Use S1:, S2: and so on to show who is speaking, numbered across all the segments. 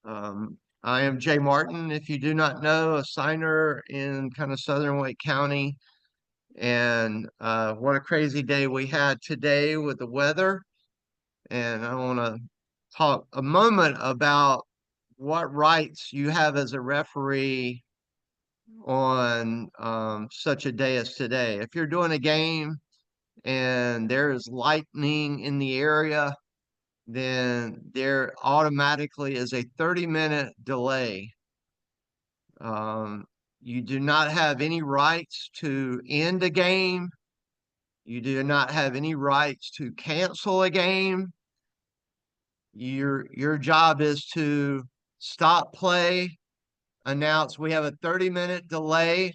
S1: I am Jay Martin, if you do not know, a signer in kind of Southern Wake County. And what a crazy day we had today with the weather. And I want to talk a moment about what rights you have as a referee on such a day as today. If you're doing a game and there is lightning in the area, then there automatically is a 30-minute delay. Um, you do not have any rights to end a game. You do not have any rights to cancel a game. Your job is to stop play, announce we have a 30-minute delay.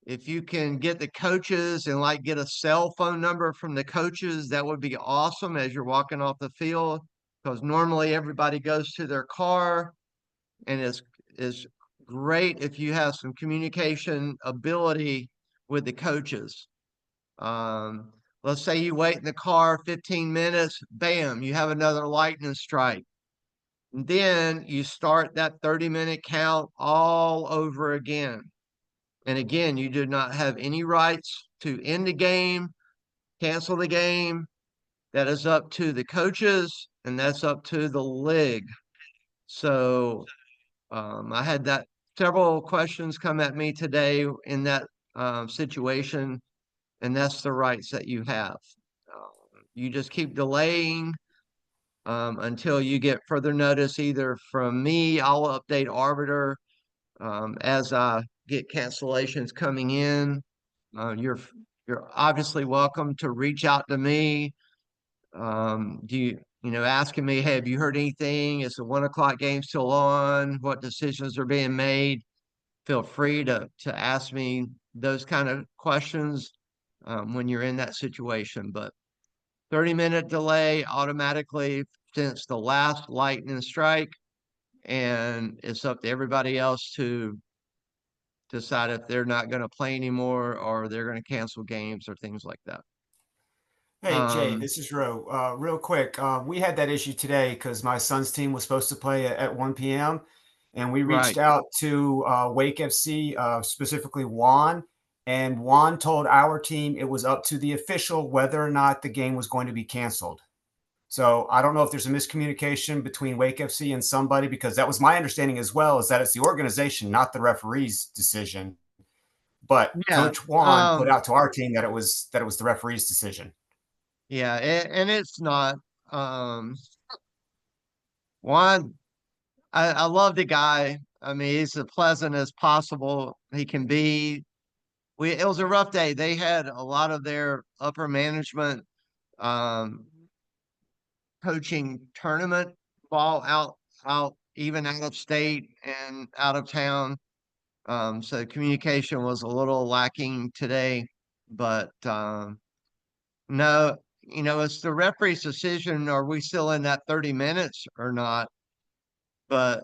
S1: If you can get the coaches and like get a cell phone number from the coaches, that would be awesome as you're walking off the field. Because normally everybody goes to their car, and it's great if you have some communication ability with the coaches. Um, let's say you wait in the car 15 minutes, bam, you have another lightning strike. And then you start that 30-minute count all over again. And again, you do not have any rights to end the game, cancel the game. That is up to the coaches and that's up to the league. So I had that several questions come at me today in that situation, and that's the rights that you have. You just keep delaying until you get further notice, either from me. I'll update Arbiter as I get cancellations coming in. You're obviously welcome to reach out to me. Do you asking me, hey, have you heard anything? Is the 1 o'clock game still on? What decisions are being made? Feel free to ask me those kind of questions when you're in that situation. But 30-minute delay automatically since the last lightning strike, and it's up to everybody else to decide if they're not going to play anymore or they're going to cancel games or things like that.
S2: Hey Jay, this is Ro. Real quick, we had that issue today because my son's team was supposed to play at 1 p.m. and we reached
S1: Right.
S2: out to Wake FC, specifically Juan, and Juan told our team it was up to the official whether or not the game was going to be canceled. So I don't know if there's a miscommunication between Wake FC and somebody because that was my understanding as well, is that it's the organization, not the referee's decision. But
S1: Yeah.
S2: Coach Juan put out to our team that it was the referee's decision.
S1: Yeah. And it's not. Um, Juan, I love the guy. I mean, he's as pleasant as possible he can be. It was a rough day. They had a lot of their upper management um, coaching tournament ball out even out of state and out of town. So communication was a little lacking today, but no, it's the referee's decision. Are we still in that 30 minutes or not? But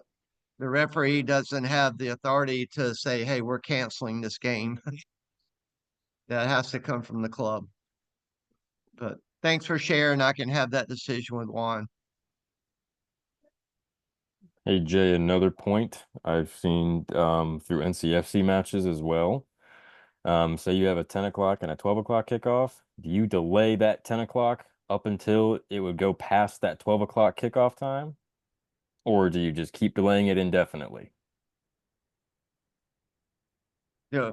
S1: the referee doesn't have the authority to say, hey, we're canceling this game. That has to come from the club. But thanks for sharing. I can have that decision with Juan.
S3: Hey Jay, another point I've seen through NCFC matches as well. Say you have a 10 o'clock and a 12 o'clock kickoff. Do you delay that 10 o'clock up until it would go past that 12 o'clock kickoff time? Or do you just keep delaying it indefinitely?
S1: Yeah.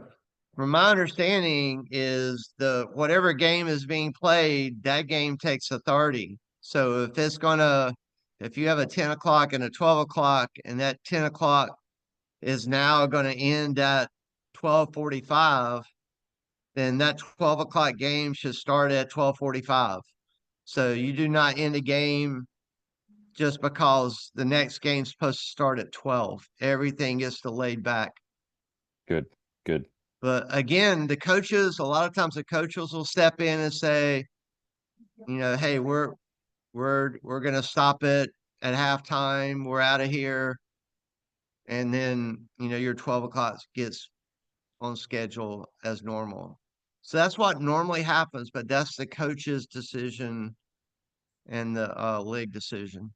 S1: From my understanding is the whatever game is being played, that game takes authority. So if you have a 10 o'clock and a 12 o'clock, and that 10 o'clock is now going to end at 12:45, then that 12 o'clock game should start at 12:45. So you do not end a game just because the next game's supposed to start at 12. Everything gets delayed back.
S3: Good, good.
S1: But again, a lot of times the coaches will step in and say, hey, we're gonna stop it at halftime. We're out of here. And then, your 12 o'clock gets on schedule as normal. So that's what normally happens, but that's the coach's decision and the league decision.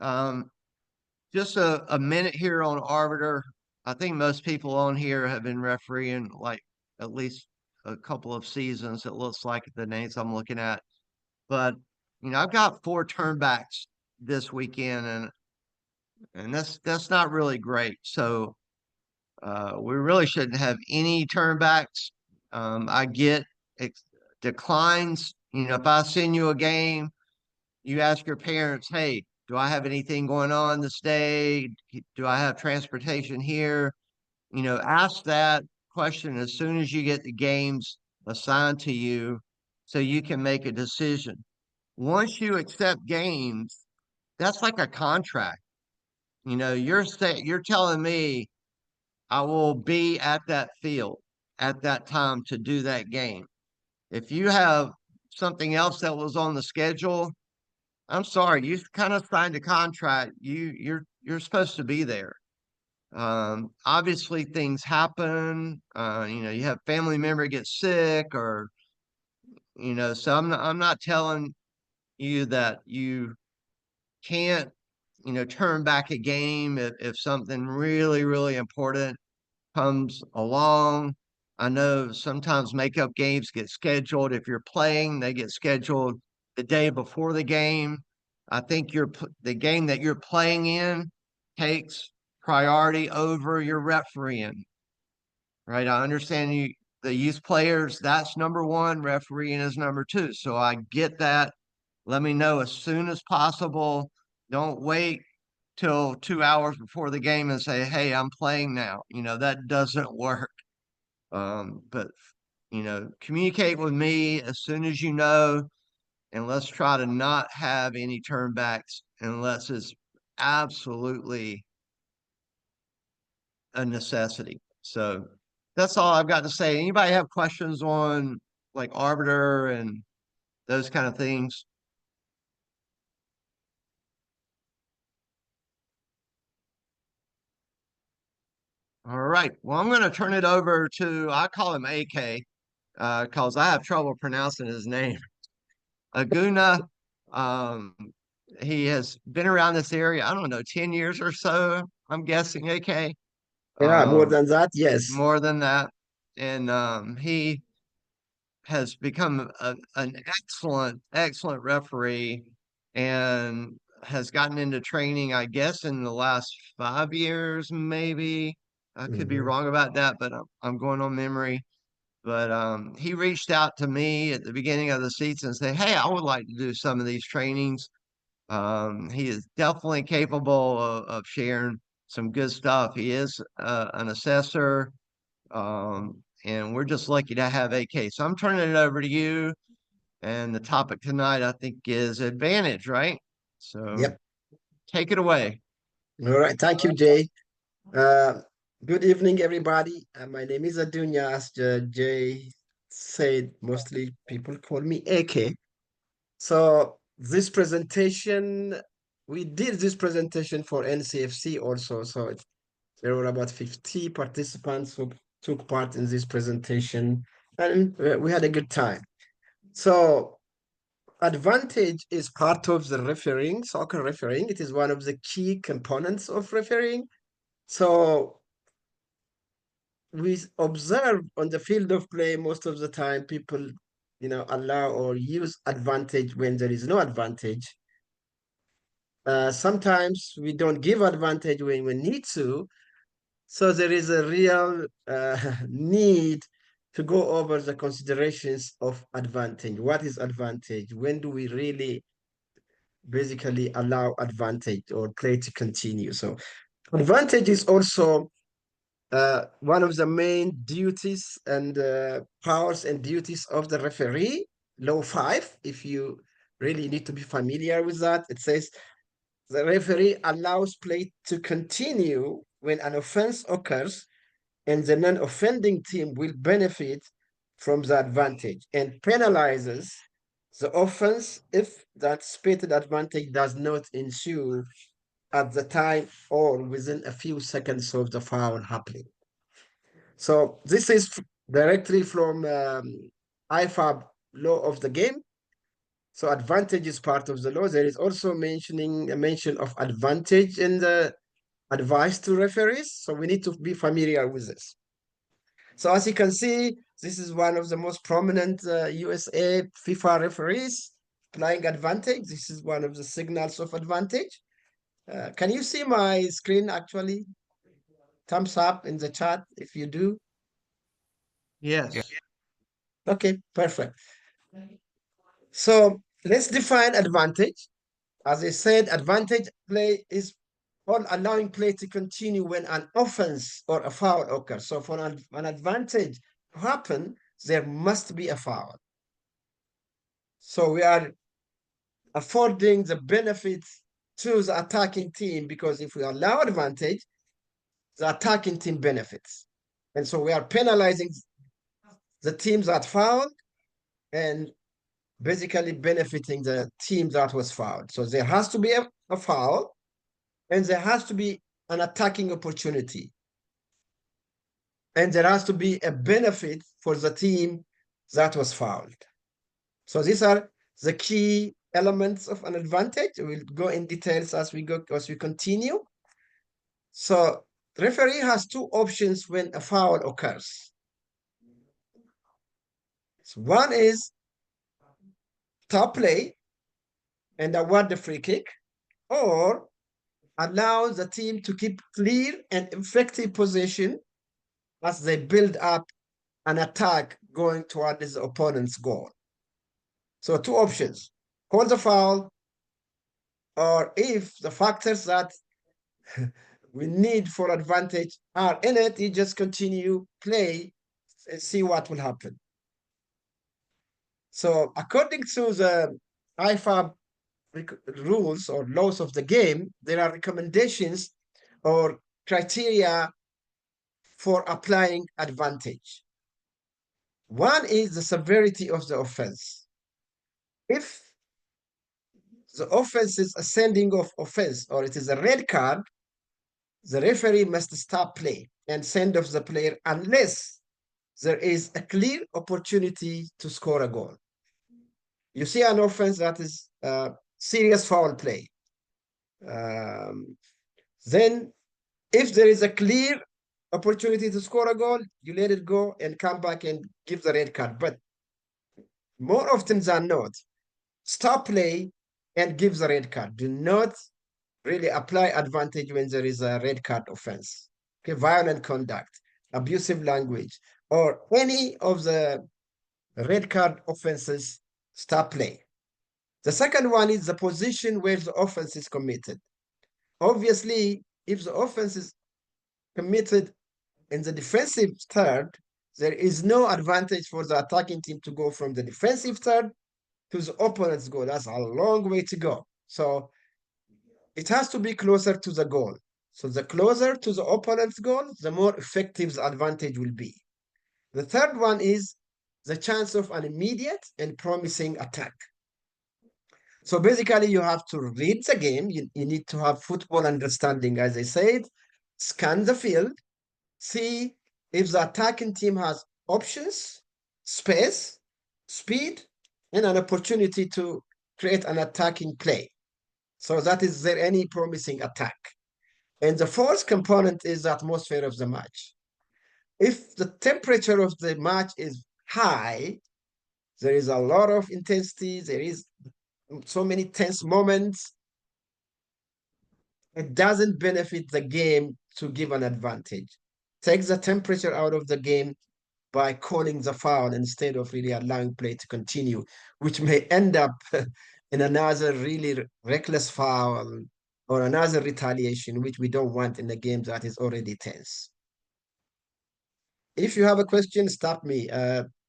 S1: Um, just a minute here on arbiter. I think most people on here have been refereeing like at least a couple of seasons. It looks like the names I'm looking at, but I've got 4 turnbacks this weekend, and that's not really great. So we really shouldn't have any turnbacks. I get declines. If I send you a game, you ask your parents, hey, do I have anything going on this day? Do I have transportation here? Ask that question as soon as you get the games assigned to you so you can make a decision. Once you accept games, that's like a contract. You're telling me I will be at that field at that time to do that game. If you have something else that was on the schedule, I'm sorry, you kind of signed a contract. You're supposed to be there. Obviously things happen. You have family member get sick or so I'm not telling you that you can't, turn back a game if something really, really important comes along. I know sometimes makeup games get scheduled. If you're playing, they get scheduled the day before the game. I think the game that you're playing in takes priority over your refereeing, right? I understand the youth players, that's number one, refereeing is number two. So I get that. Let me know as soon as possible. Don't wait till 2 hours before the game and say, hey, I'm playing now. That doesn't work. But communicate with me as soon as you know, and let's try to not have any turnbacks unless it's absolutely a necessity. So that's all I've got to say. Anybody have questions on like arbiter and those kind of things? All right. Well, I'm going to turn it over to, I call him AK because I have trouble pronouncing his name. Aguna. Um, he has been around this area, I don't know, 10 years or so, I'm guessing, AK.
S4: Yeah, more
S1: Um,
S4: than that, yes.
S1: more than that. And he has become an excellent, excellent referee and has gotten into training, I guess, in the last 5 years, maybe. I could be
S4: Mhm.
S1: wrong about that, but I'm going on memory. But he reached out to me at the beginning of the season and said, hey, I would like to do some of these trainings. He is definitely capable of sharing some good stuff. He is an assessor, and we're just lucky to have AK. So I'm turning it over to you. And the topic tonight, I think, is advantage, right? So
S4: Yep.
S1: take it away.
S4: All right. Thank you, Jay. Uh, Good evening, everybody. My name is Adugna. As Jay said, mostly people call me AK. So this presentation, we did this presentation for NCFC also. So there were about 50 participants who took part in this presentation, and we had a good time. So advantage is part of the refereeing, soccer refereeing. It is one of the key components of refereeing. So we observe on the field of play most of the time people, allow or use advantage when there is no advantage. Sometimes we don't give advantage when we need to. So there is a real need to go over the considerations of advantage. What is advantage? When do we really basically allow advantage or play to continue? So advantage is also one of the main duties and powers and duties of the referee. Law 5, if you really need to be familiar with that, it says the referee allows play to continue when an offense occurs and the non-offending team will benefit from the advantage and penalizes the offense if that stated advantage does not ensue at the time or within a few seconds of the foul happening. So this is directly from IFAB law of the game. So advantage is part of the law. There is also a mention of advantage in the advice to referees. So we need to be familiar with this. So as you can see, this is one of the most prominent USA FIFA referees applying advantage. This is one of the signals of advantage. Can you see my screen actually? Thumbs up in the chat if you do.
S1: Yes.
S4: Okay, perfect. So let's define advantage. As I said, advantage play is on allowing play to continue when an offense or a foul occurs. So for an advantage to happen, there must be a foul. So we are affording the benefits to the attacking team, because if we allow advantage, the attacking team benefits. And so we are penalizing the teams that fouled and basically benefiting the team that was fouled. So there has to be a foul, and there has to be an attacking opportunity. And there has to be a benefit for the team that was fouled. So these are the key elements of an advantage. We'll go in details as we continue. So the referee has two options when a foul occurs. So one is stop play and award the free kick, or allow the team to keep clear and effective possession as they build up an attack going toward the opponent's goal. So two options: call the foul, or if the factors that we need for advantage are in it, you just continue play and see what will happen. So according to the IFAB rules or laws of the game, there are recommendations or criteria for applying advantage. One is the severity of the offense. If the offense is ascending of offense, or it is a red card, the referee must stop play and send off the player unless there is a clear opportunity to score a goal. You see an offense that is serious foul play. Then if there is a clear opportunity to score a goal, you let it go and come back and give the red card. But more often than not, stop play and give the red card. Do not really apply advantage when there is a red card offense. Okay, violent conduct, abusive language, or any of the red card offenses, stop play. The second one is the position where the offense is committed. Obviously, if the offense is committed in the defensive third, there is no advantage for the attacking team to go from the defensive third to the opponent's goal. That's a long way to go. So it has to be closer to the goal. So the closer to the opponent's goal, the more effective the advantage will be. The third one is the chance of an immediate and promising attack. So basically, you have to read the game. You need to have football understanding, as I said, scan the field, see if the attacking team has options, space, speed, and an opportunity to create an attacking play. So that is there any promising attack. And the fourth component is the atmosphere of the match. If the temperature of the match is high, there is a lot of intensity, there is so many tense moments, it doesn't benefit the game to give an advantage. Take the temperature out of the game by calling the foul instead of really allowing play to continue, which may end up in another really reckless foul or another retaliation, which we don't want in a game that is already tense. If you have a question, stop me.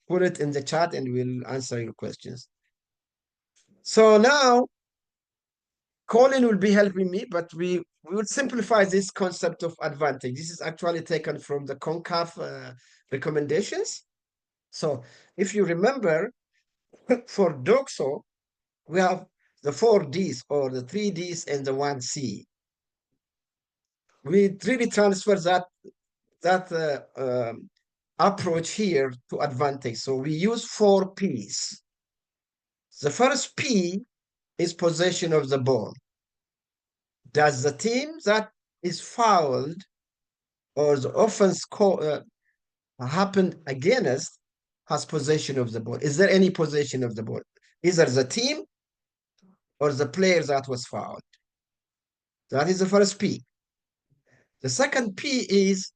S4: Put it in the chat and we'll answer your questions. So now, Colin will be helping me, but we will simplify this concept of advantage. This is actually taken from the CONCACAF recommendations. So if you remember, for DOXO, we have the 4 Ds or the 3 Ds and the 1 C. We really transfer that approach here to advantage. So we use 4 Ps. The first P is possession of the ball. Does the team that is fouled or the offense happened against has possession of the ball? Is there any possession of the ball? Either the team or the player that was fouled. That is the first P. The second P is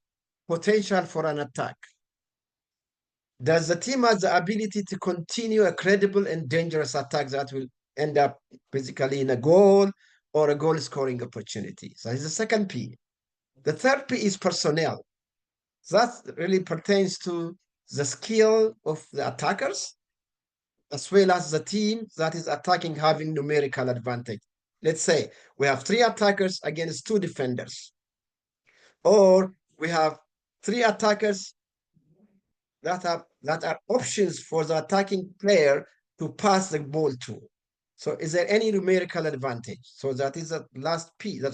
S4: potential for an attack. Does the team have the ability to continue a credible and dangerous attack that will end up basically in a goal or a goal scoring opportunity? So that is the second P. The third P is personnel. That really pertains to the skill of the attackers as well as the team that is attacking having numerical advantage. Let's say we have 3 attackers against 2 defenders, or we have 3 attackers that are options for the attacking player to pass the ball to. So is there any numerical advantage? So that is the last P, the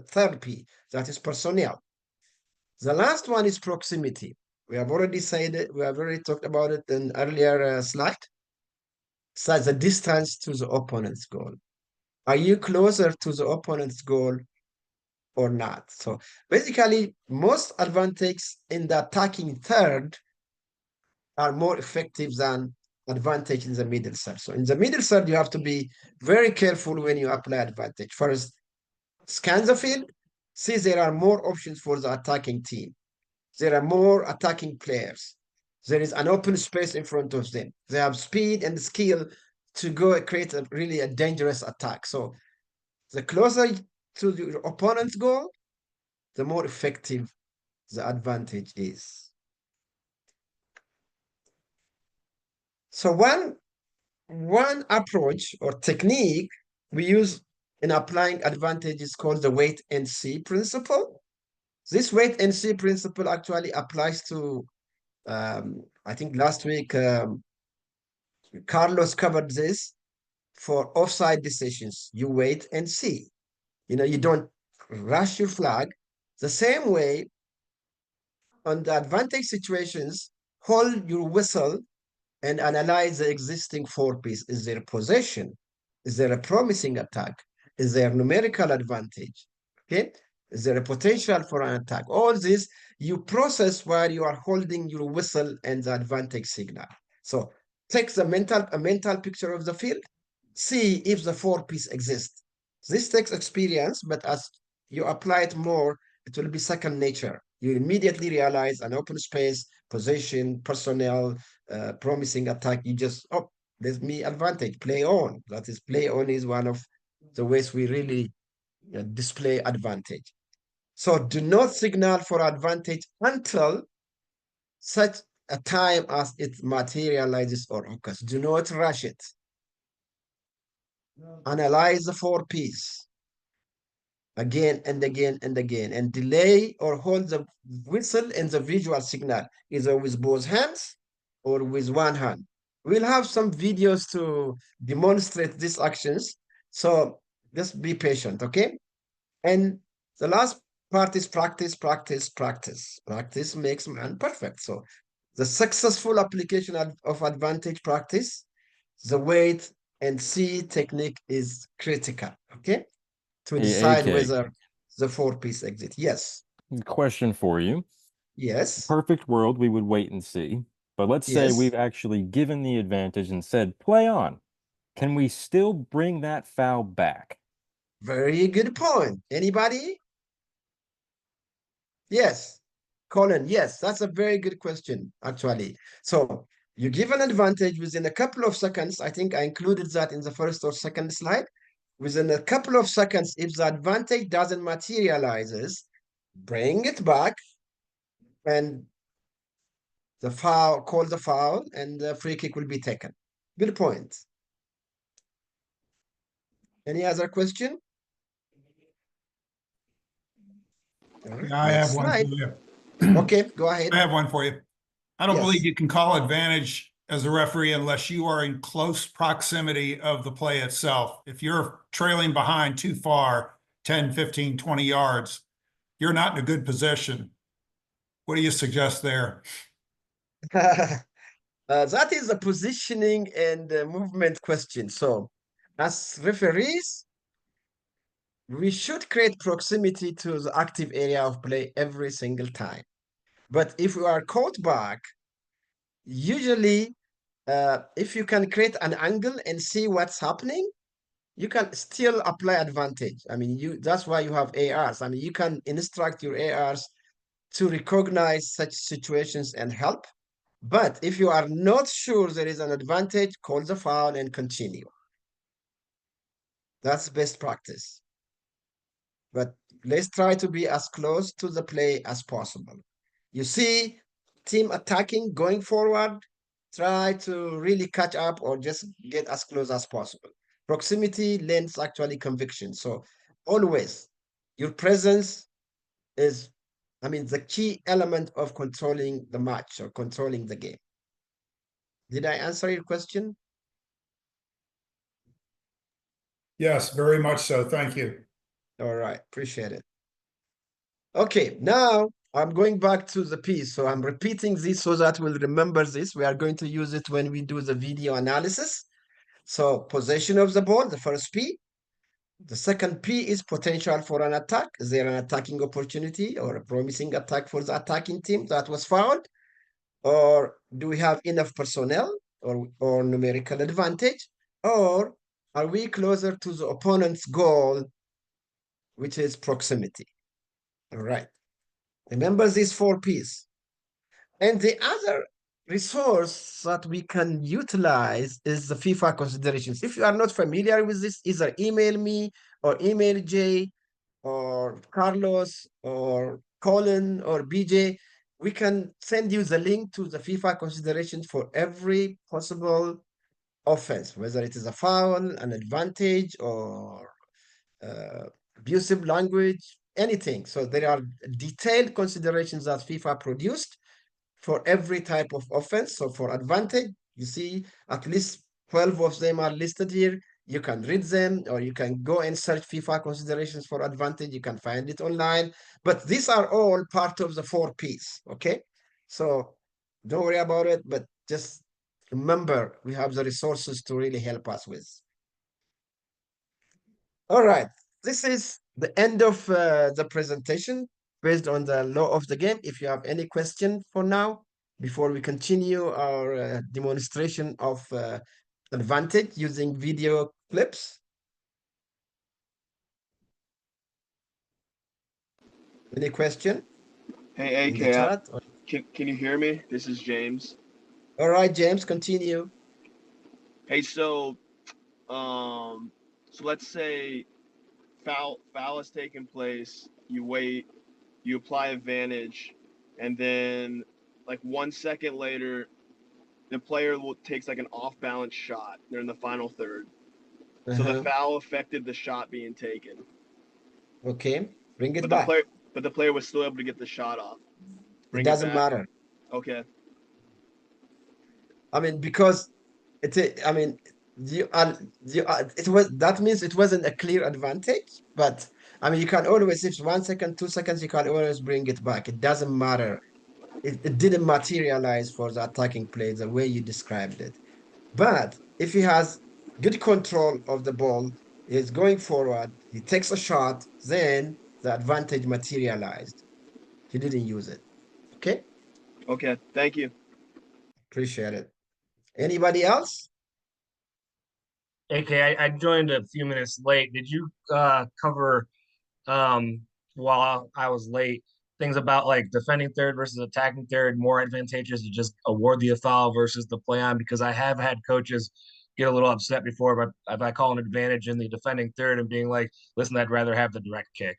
S4: third P, that is personnel. The last one is proximity. We have already said it, we have already talked about it in earlier slide. So the distance to the opponent's goal. Are you closer to the opponent's goal or not? So basically, most advantages in the attacking third are more effective than advantage in the middle third. So in the middle third, you have to be very careful when you apply advantage. First, scan the field, see there are more options for the attacking team. There are more attacking players. There is an open space in front of them. They have speed and skill to go create really a dangerous attack. So the closer to your opponent's goal, the more effective the advantage is. So one approach or technique we use in applying advantage is called the wait and see principle. This wait and see principle actually applies to, I think last week, Carlos covered this for offside decisions. You wait and see. You don't rush your flag. The same way, on the advantage situations, hold your whistle and analyze the existing 4 piece. Is there possession? Is there a promising attack? Is there numerical advantage? Okay. Is there a potential for an attack? All this you process while you are holding your whistle and the advantage signal. So take a mental picture of the field, see if the 4 piece exists. This takes experience, but as you apply it more, it will be second nature. You immediately realize an open space, position, personnel, promising attack. You just, oh, there's me advantage, play on. That is, play on is one of the ways we really display advantage. So do not signal for advantage until such a time as it materializes or occurs. Do not rush it. Analyze the 4 piece again and again and again, and delay or hold the whistle and the visual signal either with both hands or with one hand. We'll have some videos to demonstrate these actions. So just be patient, okay? And the last part is practice, practice, practice. Practice makes man perfect. So the successful application of advantage practice, the wait and see technique is critical, okay? To decide whether the 4 piece exit. Yes.
S3: Question for you.
S4: Yes.
S3: Perfect world, we would wait and see. But let's say
S4: Yes.
S3: we've actually given the advantage and said, play on. Can we still bring that foul back?
S4: Very good point. Anybody? Yes. Colin, yes, that's a very good question, actually. So you give an advantage within a couple of seconds. I think I included that in the first or second slide. Within a couple of seconds, if the advantage doesn't materializes, bring it back and the foul, call the foul, and the free kick will be taken. Good point. Any other question? Right,
S5: Yeah, I have one for you.
S4: Okay, go ahead.
S5: I have one for you. I don't
S4: Yes.
S5: believe you can call advantage as a referee unless you are in close proximity of the play itself. If you're trailing behind too far, 10, 15, 20 yards, you're not in a good position. What do you suggest there?
S4: That is a positioning and movement question. So, as referees, we should create proximity to the active area of play every single time. But if we are caught back, usually, if you can create an angle and see what's happening, you can still apply advantage. I mean, that's why you have ARs. I mean, you can instruct your ARs to recognize such situations and help. But if you are not sure there is an advantage, call the foul and continue. That's best practice. But let's try to be as close to the play as possible. You see team attacking, going forward, try to really catch up or just get as close as possible. Proximity lends actually conviction. So always your presence is, I mean, the key element of controlling the match or controlling the game. Did I answer your question?
S5: Yes, very much so. Thank you.
S4: All right, appreciate it. Okay, now I'm going back to the piece. So I'm repeating this so that we'll remember this. We are going to use it when we do the video analysis. So possession of the ball, the first P. The second P is potential for an attack. Is there an attacking opportunity or a promising attack for the attacking team that was found? Or do we have enough personnel or numerical advantage? Or are we closer to the opponent's goal, which is proximity? All right. Remember these 4 Ps. And the other resource that we can utilize is the FIFA considerations. If you are not familiar with this, either email me or email Jay or Carlos or Colin or BJ. We can send you the link to the FIFA considerations for every possible offense, whether it is a foul, an advantage, or abusive language, anything. So there are detailed considerations that FIFA produced for every type of offense. So for advantage, you see at least 12 of them are listed here. You can read them or you can go and search FIFA considerations for advantage. You can find it online. But these are all part of the 4 Ps, okay? So don't worry about it, but just remember we have the resources to really help us with. All right, this is the end of the presentation based on the law of the game. If you have any question for now, before we continue our demonstration of advantage using video clips. Any question
S6: Hey,
S4: in the
S6: AK,
S4: chat?
S6: can you hear me? This is James.
S4: All right, James, continue.
S6: Hey, so let's say foul has taken place. You wait, you apply advantage, and then like 1 second later, the player takes like an off balance shot. They're in the final third, so the foul affected the shot being taken.
S4: Okay, bring it
S6: But
S4: back.
S6: the player was still able to get the shot off.
S4: It doesn't matter.
S6: Okay.
S4: I mean, because I mean, it was, that means it wasn't a clear advantage, but I mean, you can always, if 1 second, 2 seconds, you can always bring it back. It doesn't matter. It didn't materialize for the attacking play the way you described it. But if he has good control of the ball, he's going forward, he takes a shot, then the advantage materialized. He didn't use it. Okay?
S6: Okay. Thank you.
S4: Appreciate it. Anybody else?
S7: AK, I joined a few minutes late. Did you cover while I was late things about like defending third versus attacking third more advantageous to just award the foul versus the play on? Because I have had coaches get a little upset before, but if I call an advantage in the defending third and being like, listen, I'd rather have the direct kick.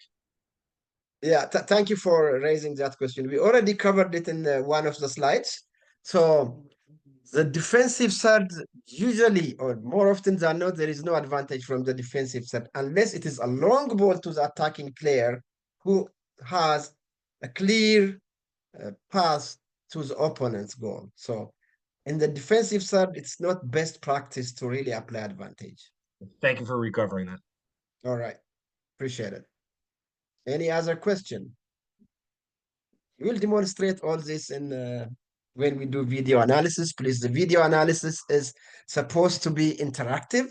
S4: Yeah, thank you for raising that question. We already covered it in one of the slides. So the defensive third, usually or more often than not, there is no advantage from the defensive third unless it is a long ball to the attacking player who has a clear path to the opponent's goal. So in the defensive third, it's not best practice to really apply advantage.
S7: Thank you for recovering that.
S4: All right, appreciate it. Any other question? We'll demonstrate all this in when we do video analysis. Please, the video analysis is supposed to be interactive.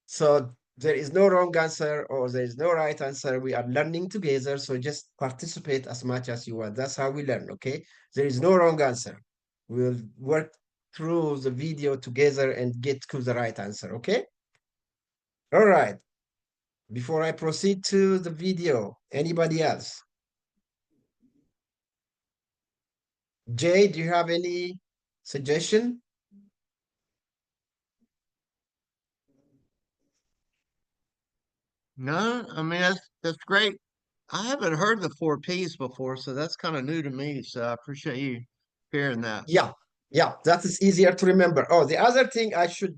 S4: So there is no wrong answer or there is no right answer. We are learning together. So just participate as much as you want. That's how we learn, okay? There is no wrong answer. We'll work through the video together and get to the right answer, okay? All right. Before I proceed to the video, anybody else? Jay, do you have any suggestion?
S1: No, I mean that's great. I haven't heard the 4 Ps before, so that's kind of new to me. So I appreciate you sharing that.
S4: Yeah, yeah, that is easier to remember. Oh, the other thing I should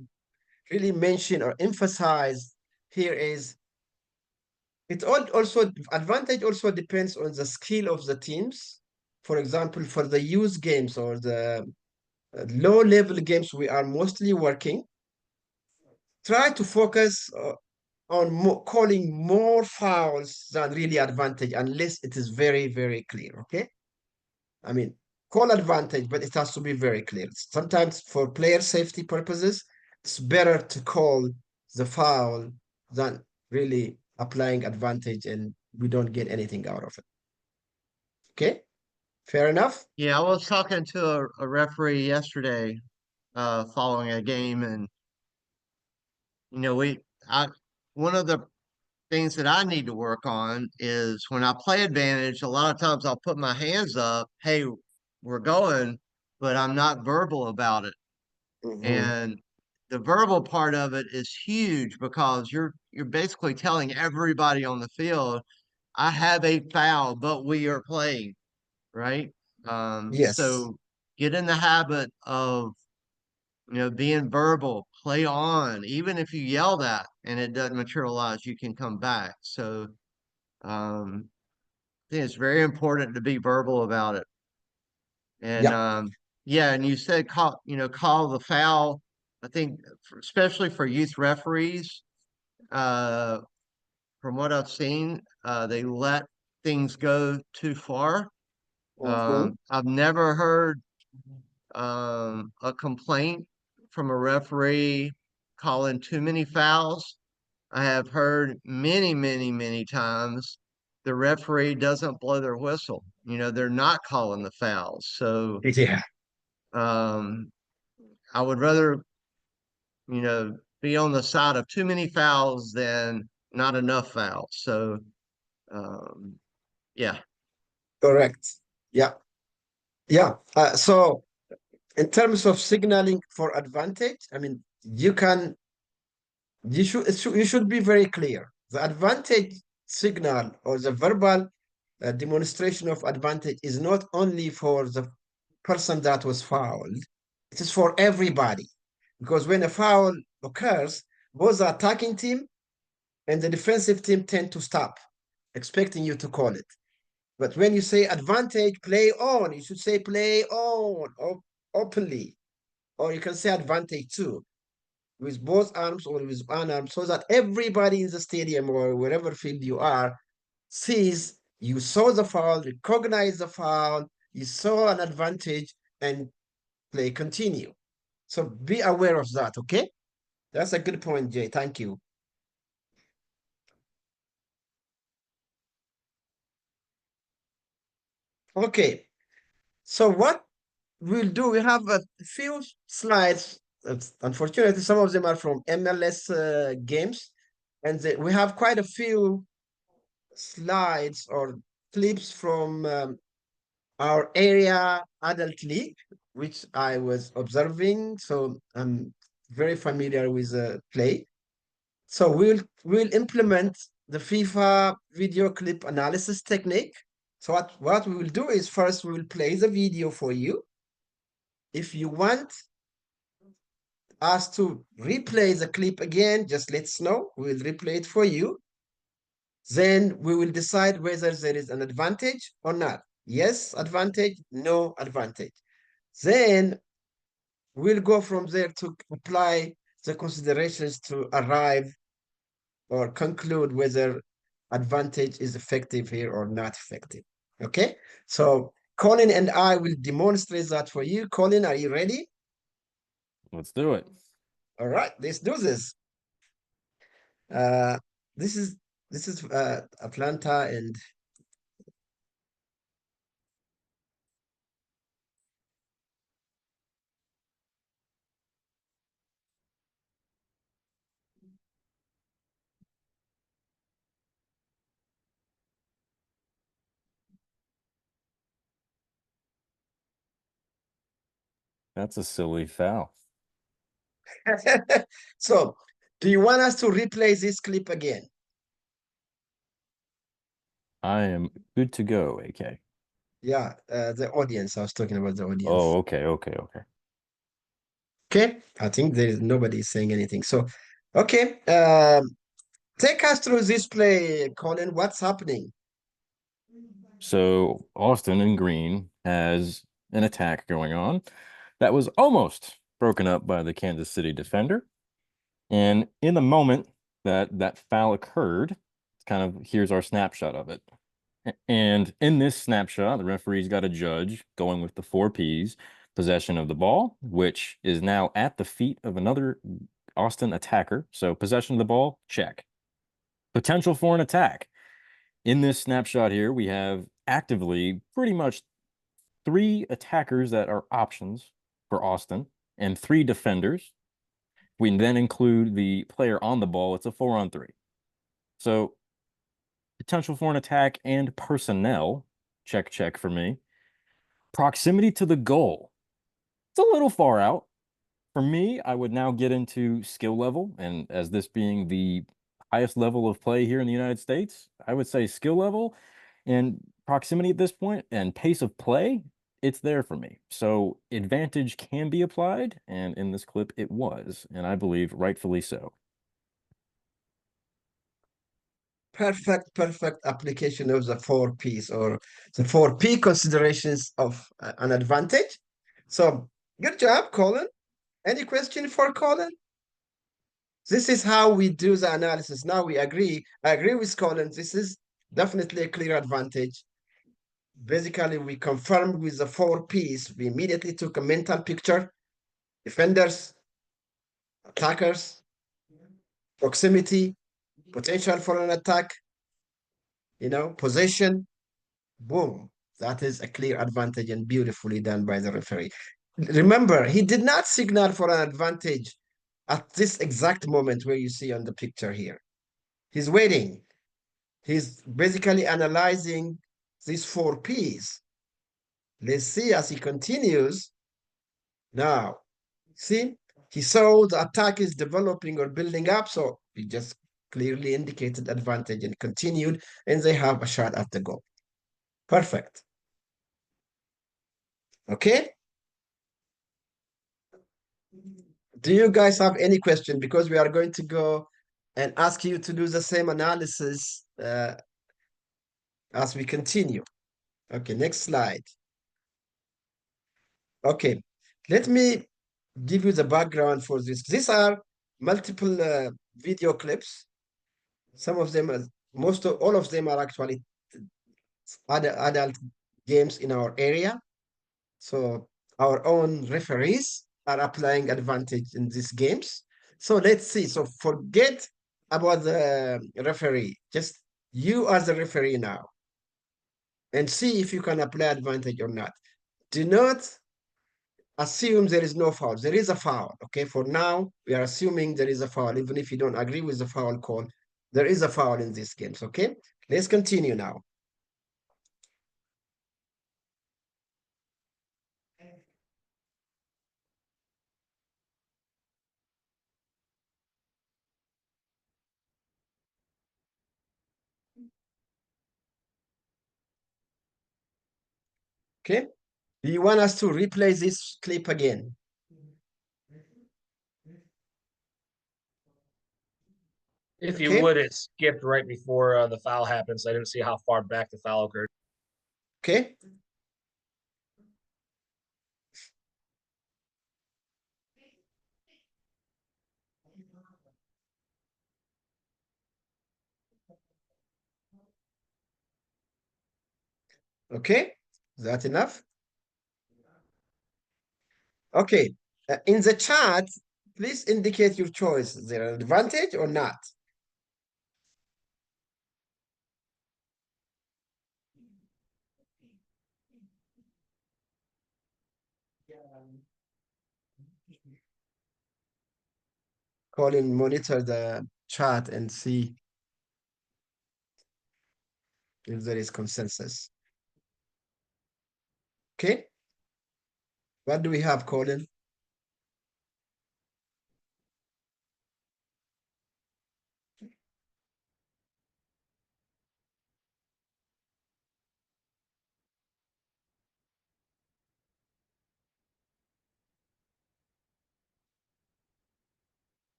S4: really mention or emphasize here is also advantage also depends on the skill of the teams. For example, for the youth games or the low-level games we are mostly working, try to focus on calling more fouls than really advantage, unless it is very, very clear, okay? I mean, call advantage, but it has to be very clear. Sometimes for player safety purposes, it's better to call the foul than really applying advantage and we don't get anything out of it. Okay, fair enough?
S1: Yeah, I was talking to a referee yesterday, following a game, and you know, one of the things that I need to work on is when I play advantage, a lot of times I'll put my hands up, hey, we're going, but I'm not verbal about it.
S4: Mhm.
S1: And the verbal part of it is huge because you're basically telling everybody on the field, I have a foul, but we are playing, right?
S4: Yes.
S1: So get in the habit of being verbal, play on. Even if you yell that and it doesn't materialize, you can come back. So um, I think it's very important to be verbal about it. And
S4: Yeah.
S1: yeah, and you said call the foul. I think especially for youth referees, uh, from what I've seen, they let things go too far.
S4: Mhm.
S1: I've never heard a complaint from a referee calling too many fouls. I have heard many, many, many times the referee doesn't blow their whistle. They're not calling the fouls. So
S4: Yeah.
S1: um, I would rather, be on the side of too many fouls than not enough fouls. So um, yeah.
S4: Correct. Yeah. Yeah. So in terms of signaling for advantage, I mean, you should be very clear. The advantage signal or the verbal demonstration of advantage is not only for the person that was fouled, it is for everybody. Because when a foul occurs, both the attacking team and the defensive team tend to stop, expecting you to call it. But when you say advantage, play on, you should say play on openly, or you can say advantage too, with both arms or with one arm, so that everybody in the stadium or wherever field you are sees you saw the foul, recognize the foul, you saw an advantage, and play continue. So be aware of that, okay? That's a good point, Jay. Thank you. Okay, so what we'll do, we have a few slides. Unfortunately, some of them are from MLS games, and we have quite a few slides or clips from our area adult league, which I was observing. So I'm very familiar with the play. So we'll implement the FIFA video clip analysis technique. So what we will do is first we will play the video for you. If you want us to replay the clip again, just let us know. We'll replay it for you. Then we will decide whether there is an advantage or not. Yes, advantage, no advantage. Then we'll go from there to apply the considerations to arrive or conclude whether advantage is effective here or not effective. Okay, so Colin and I will demonstrate that for you. Colin, are you ready?
S3: Let's do it.
S4: All right, let's do this. Uh, this is Atlanta, and
S3: That's a silly foul.
S4: so do you want us to replay this clip again?
S3: I am good to go, AK.
S4: Yeah, the audience. I was talking about the audience.
S3: Oh, okay.
S4: Okay, I think there is nobody saying anything. So, okay, take us through this play, Colin. What's happening?
S3: So Austin in green has an attack going on that was almost broken up by the Kansas City defender. And in the moment that that foul occurred, it's kind of here's our snapshot of it. And in this snapshot, the referee's got a judge going with the 4 Ps, possession of the ball, which is now at the feet of another Austin attacker. So possession of the ball, check. Potential for an attack. In this snapshot here, we have actively pretty much 3 attackers that are options for Austin and 3 defenders. We then include the player on the ball. It's a 4-on-3. So potential for an attack and personnel, check for me. Proximity to the goal. It's a little far out. For me, I would now get into skill level. And as this being the highest level of play here in the United States, I would say skill level and proximity at this point and pace of play, it's there for me. So advantage can be applied. And in this clip, it was. And I believe rightfully so.
S4: Perfect application of the 4 Ps or the 4 P considerations of an advantage. So good job, Colin. Any question for Colin? This is how we do the analysis. Now we agree. I agree with Colin. This is definitely a clear advantage. Basically, we confirmed with the 4 Ps. We immediately took a mental picture. Defenders, attackers, proximity, potential for an attack, possession. Boom. That is a clear advantage and beautifully done by the referee. Remember, he did not signal for an advantage at this exact moment where you see on the picture here. He's waiting. He's basically analyzing these 4 Ps. Let's see as he continues. Now, see, he saw the attack is developing or building up, so he just clearly indicated advantage and continued, and they have a shot at the goal. Perfect. Okay. Do you guys have any question? Because we are going to go and ask you to do the same analysis as we continue. Okay, next slide. Okay, let me give you the background for this. These are multiple video clips. Some of them, all of them are actually adult games in our area. So our own referees are applying advantage in these games. So let's see. So forget about the referee. Just you as the referee now. And see if you can apply advantage or not. Do not assume there is no foul. There is a foul. Okay, for now, we are assuming there is a foul. Even if you don't agree with the foul call, there is a foul in these games. Okay, let's continue now. Okay, do you want us to replay this clip again?
S7: If you
S4: Okay.
S7: would, it skipped right before the foul happened, so I didn't see how far back the foul occurred.
S4: Okay. Okay. Is that enough? Okay. In the chat, please indicate your choice. Is there an advantage or not? Colin, monitor the chat and see if there is consensus. Okay. What do we have, Colin?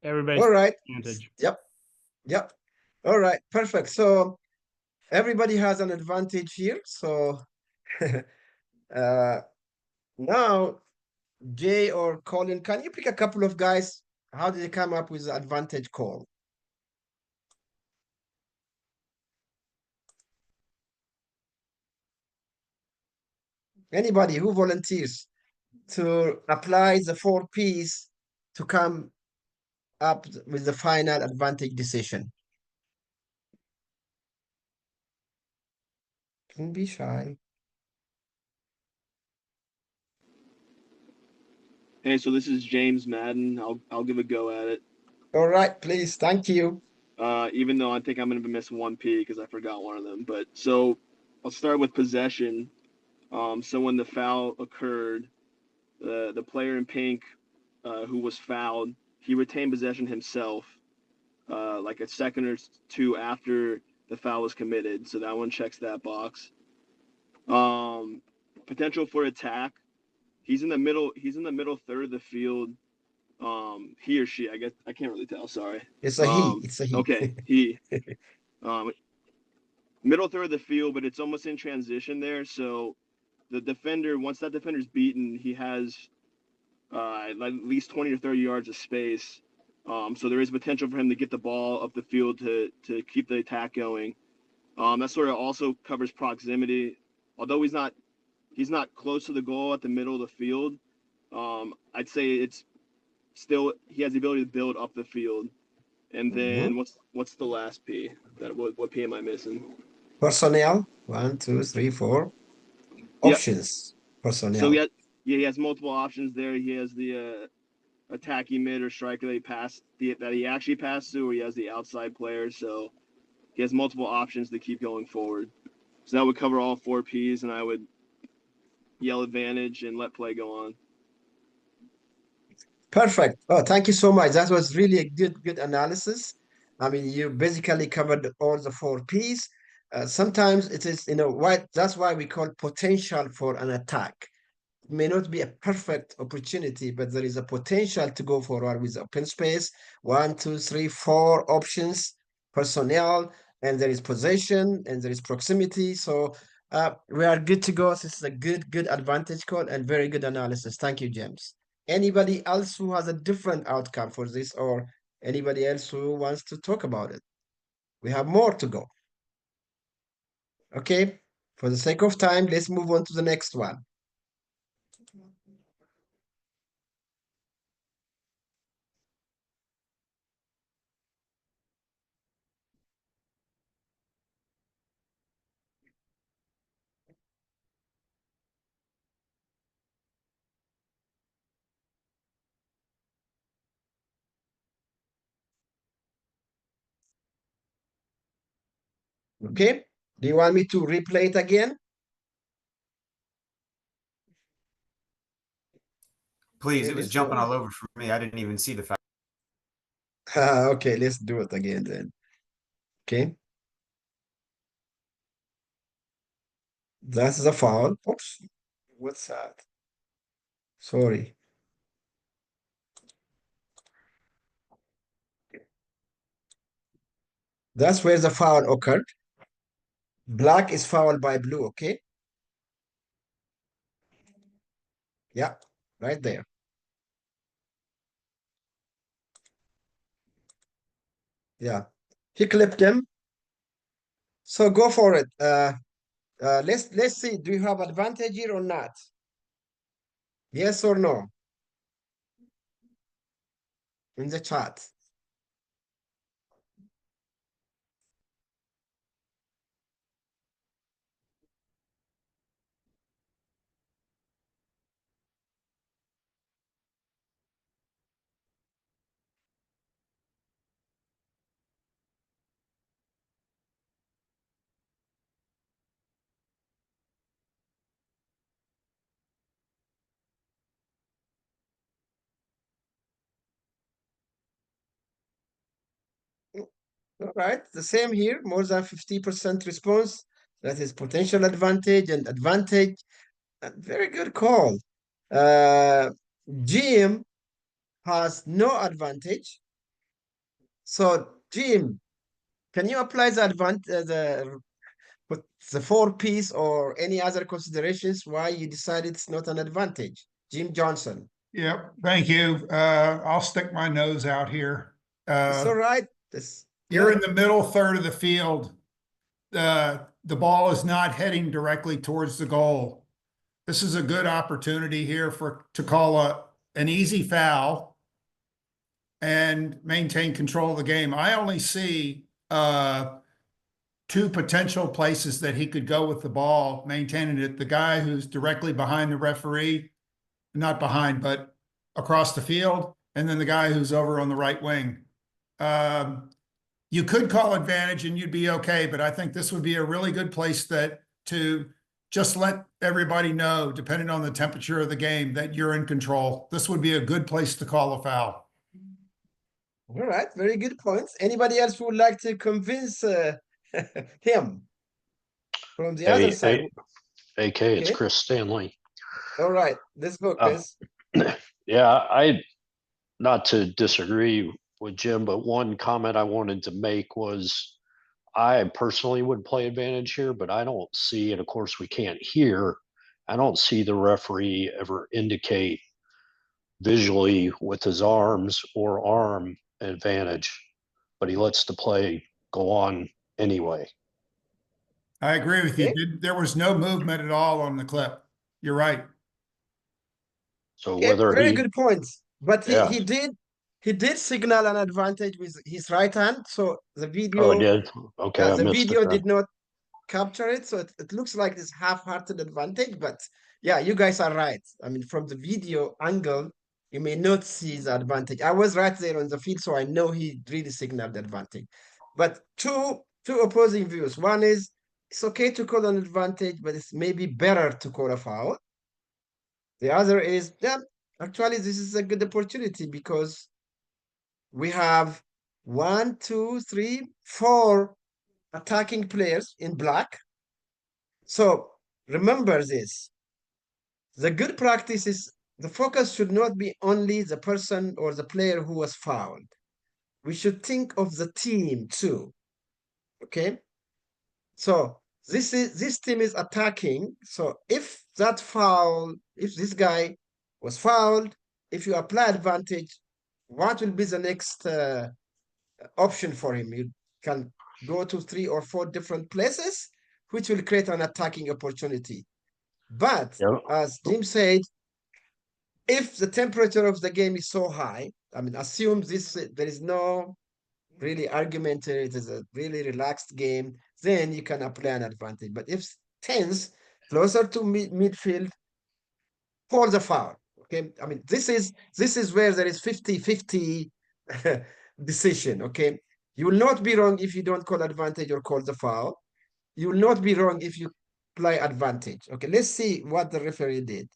S8: Everybody's
S4: All right.
S8: advantage.
S4: Yep. Yep. All right. Perfect. So everybody has an advantage here. So now, Jay or Colin, can you pick a couple of guys? How did they come up with the advantage call? Anybody who volunteers to apply the 4 Ps to come up with the final advantage decision? Don't be shy.
S6: Hey, so this is James Madden. I'll give a go at it.
S4: All right, please. Thank you.
S6: Even though I think I'm gonna miss one P because I forgot one of them. But so I'll start with possession. So when the foul occurred, the player in pink, who was fouled, he retained possession himself, like a second or two after the foul was committed. So that one checks that box. Potential for attack. He's in the middle. He's in the middle third of the field. He or she, I guess I can't really tell. Sorry.
S4: It's a he. It's a he.
S6: Okay, he. Middle third of the field, but it's almost in transition there. So the defender, once that defender's beaten, he has at least 20 or 30 yards of space. So there is potential for him to get the ball up the field to keep the attack going. That sort of also covers proximity. Although he's not close to the goal at the middle of the field, I'd say it's still he has the ability to build up the field. And then what's the last P? What P am I missing?
S4: Personnel. 1, 2, 3, 4.
S6: Yep.
S4: Options. Personnel.
S6: So he has multiple options there. He has the attacking mid or striker that he actually passed to, or he has the outside player. So he has multiple options to keep going forward. So that would cover all 4 Ps, and I would yell advantage and let play go on.
S4: Perfect. Oh, thank you so much. That was really a good analysis. I mean, you basically covered all the 4 Ps. Sometimes it is, that's why we call potential for an attack. It may not be a perfect opportunity, but there is a potential to go forward with open space. 1, 2, 3, 4 options, personnel, and there is possession, and there is proximity. So we are good to go. This is a good advantage call and very good analysis. Thank you, James. Anybody else who has a different outcome for this, or anybody else who wants to talk about it? We have more to go. Okay, for the sake of time, let's move on to the next one. Okay, do you want me to replay it again?
S2: Please,
S4: Okay,
S2: it was
S4: let's
S2: jumping
S4: go.
S2: all over for me. I didn't even see the fact.
S4: Okay, let's do it again then. Okay. That's the foul. Oops. What's that? Sorry. That's where the foul occurred. Black is fouled by blue, okay? Yeah, right there. Yeah. He clipped him. So go for it. Let's see. Do you have advantage here or not? Yes or no? In the chat. All right, the same here, more than 50% response. That is potential advantage and advantage. Very good call. Jim has no advantage. So Jim, can you apply the advantage, the 4 piece or any other considerations why you decided it's not an advantage? Jim Johnson.
S5: Yep, thank you. I'll stick my nose out here.
S4: It's all right.
S5: You're in the middle third of the field. The ball is not heading directly towards the goal. This is a good opportunity here to call an easy foul and maintain control of the game. I only see 2 potential places that he could go with the ball, maintaining it. The guy who's directly behind the referee, not behind, but across the field, and then the guy who's over on the right wing. You could call advantage and you'd be okay, but I think this would be a really good place to just let everybody know, depending on the temperature of the game, that you're in control. This would be a good place to call a foul.
S4: All right, very good points. Anybody else who would like to convince him from the other side?
S8: AK, it's
S4: Okay.
S8: Chris Stanley.
S4: All right, let's go, Chris.
S8: Yeah, not to disagree with Jim, but one comment I wanted to make was I personally would play advantage here, but I don't see, and of course we can't hear, I don't see the referee ever indicate visually with his arms or arm advantage, but he lets the play go on anyway.
S5: I agree with you.
S4: Okay.
S5: There was no movement at all on the clip. You're right.
S8: So
S4: Okay,
S8: whether
S4: very
S8: he,
S4: good points. But
S8: yeah.
S4: he did signal an advantage with his right hand. So the video,
S8: Oh, I did. Okay, I
S4: the
S8: missed
S4: video
S8: it then.
S4: did not capture it. So it looks like this half-hearted advantage. But yeah, you guys are right. I mean, from the video angle, you may not see the advantage. I was right there on the field, so I know he really signaled the advantage. But two opposing views. One is it's okay to call an advantage, but it's maybe better to call a foul. The other is, yeah, actually, this is a good opportunity because we have 1, 2, 3, 4 attacking players in black. So remember this. The good practice is the focus should not be only the person or the player who was fouled. We should think of the team too. Okay? So this team is attacking. So if this guy was fouled, if you apply advantage, what will be the next option for him? You can go to 3 or 4 different places, which will create an attacking opportunity. But
S8: Yep.
S4: as Jim said, if the temperature of the game is so high, I mean, assume there is no really argument, it is a really relaxed game, then you can apply an advantage. But if tense, closer to midfield, call the foul. Okay, I mean, this is where there is 50-50 decision. Okay, you will not be wrong if you don't call advantage or call the foul. You will not be wrong if you play advantage. Okay, let's see what the referee did.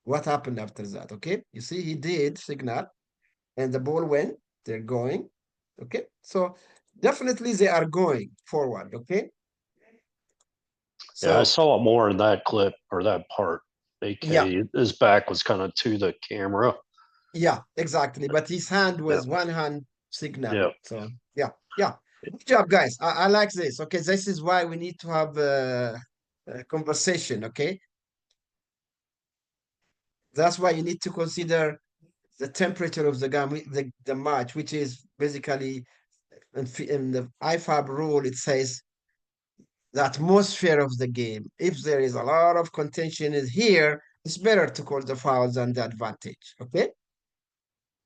S4: What happened after that? Okay, you see he did signal and the ball went, they're going. Okay, so definitely they are going forward. Okay, so
S8: Yeah, I saw it more in that clip or that part. AK,
S4: yeah,
S8: his back was kind of to the camera.
S4: yeah, exactly. But his hand was one hand signal.
S8: Yeah.
S4: So yeah, good job, guys. I like this. Okay, this is why we need to have a conversation. Okay, that's why you need to consider the temperature of the game, the match, which is basically in the IFAB rule. It says the atmosphere of the game. If there is a lot of contention is here, it's better to call the fouls than the advantage. Okay.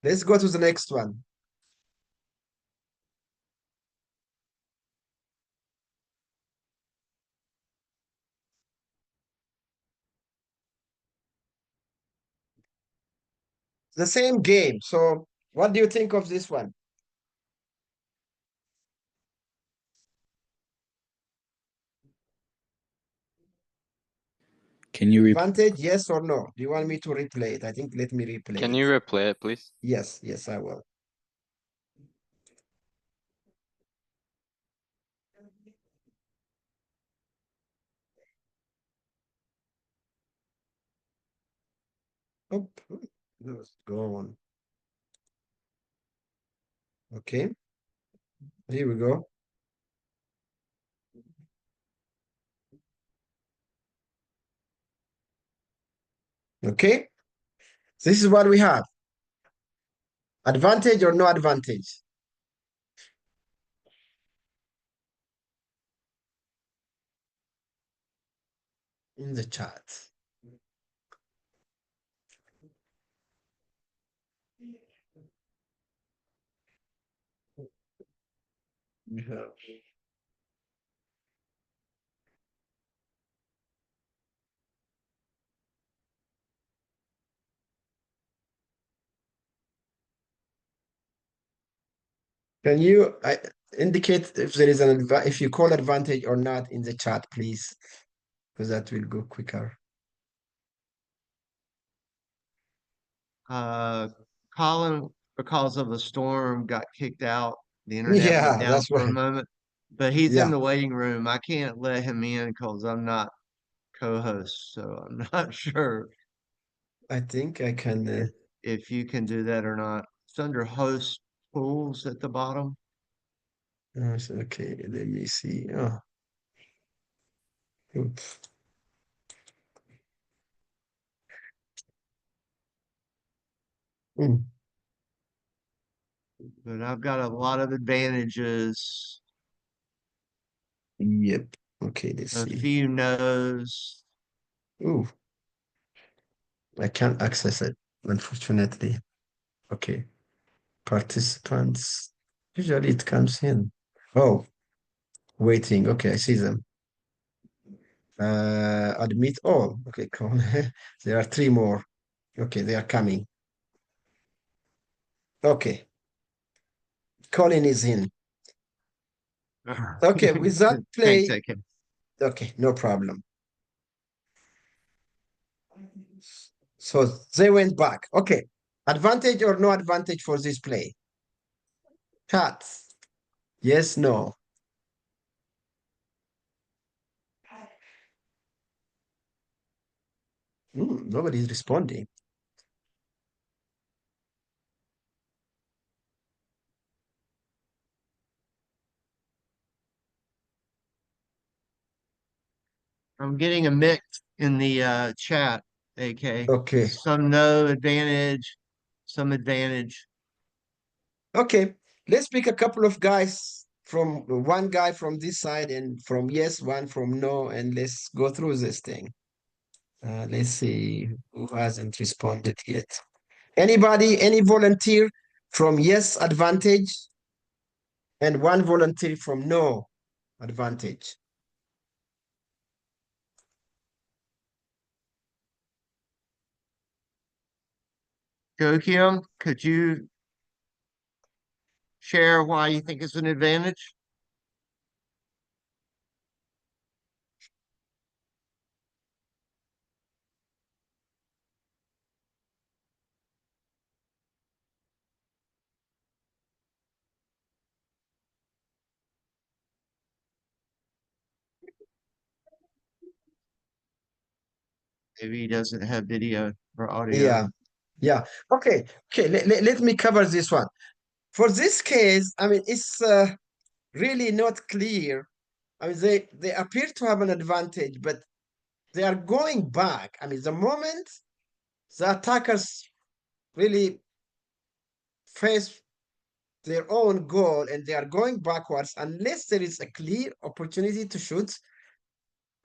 S4: Let's go to the next one. The same game. So what do you think of this one?
S9: Can you
S4: Advantage, yes or no? Do you want me to replay it? I think let me replay
S10: Can
S4: it.
S10: you replay it, please?
S4: Yes, yes, I will. Oh, let's go on. Okay, here we go. Okay, this is what we have. Advantage or no advantage? In the chat. Yeah. Can you indicate if there is an if you call advantage or not in the chat, please? Because that will go quicker.
S1: Colin, because of the storm, got kicked out. The internet went
S4: Yeah,
S1: down
S4: that's
S1: for a
S4: right.
S1: moment, but he's in
S4: Yeah,
S1: the waiting room. I can't let him in because I'm not co-host, so I'm not sure
S4: I think I can.
S1: if you can do that or not. It's under host tools at the bottom.
S4: Okay, let me see. Oh. Oops. Mm.
S1: But I've got a lot of advantages,
S4: Yep. Okay, let's
S1: a
S4: see.
S1: few no's.
S4: Ooh, I can't access it, unfortunately. Okay. Participants. Usually it comes in. Oh, waiting. Okay, I see them. Admit all. Okay, cool. There are 3 more. Okay, they are coming. Okay. Colin is in. Okay, with that
S1: Can't
S4: play.
S1: take him.
S4: Okay, no problem. So they went back. Okay. Advantage or no advantage for this play? Cats. Yes, no. Nobody's responding.
S1: I'm getting a mix in the chat, AK.
S4: Okay.
S1: Some no advantage, some advantage.
S4: Okay. Let's pick a couple of guys from one guy from this side and from yes, one from no, and let's go through this thing. Let's see who hasn't responded yet. Anybody, any volunteer from yes advantage and one volunteer from no advantage.
S1: Joakim, could you share why you think it's an advantage? Maybe he doesn't have video or audio.
S4: Yeah. Yeah. Okay. Okay. Let me cover this one. For this case, I mean, it's really not clear. I mean, they appear to have an advantage, but they are going back. I mean, the moment the attackers really face their own goal and they are going backwards, unless there is a clear opportunity to shoot,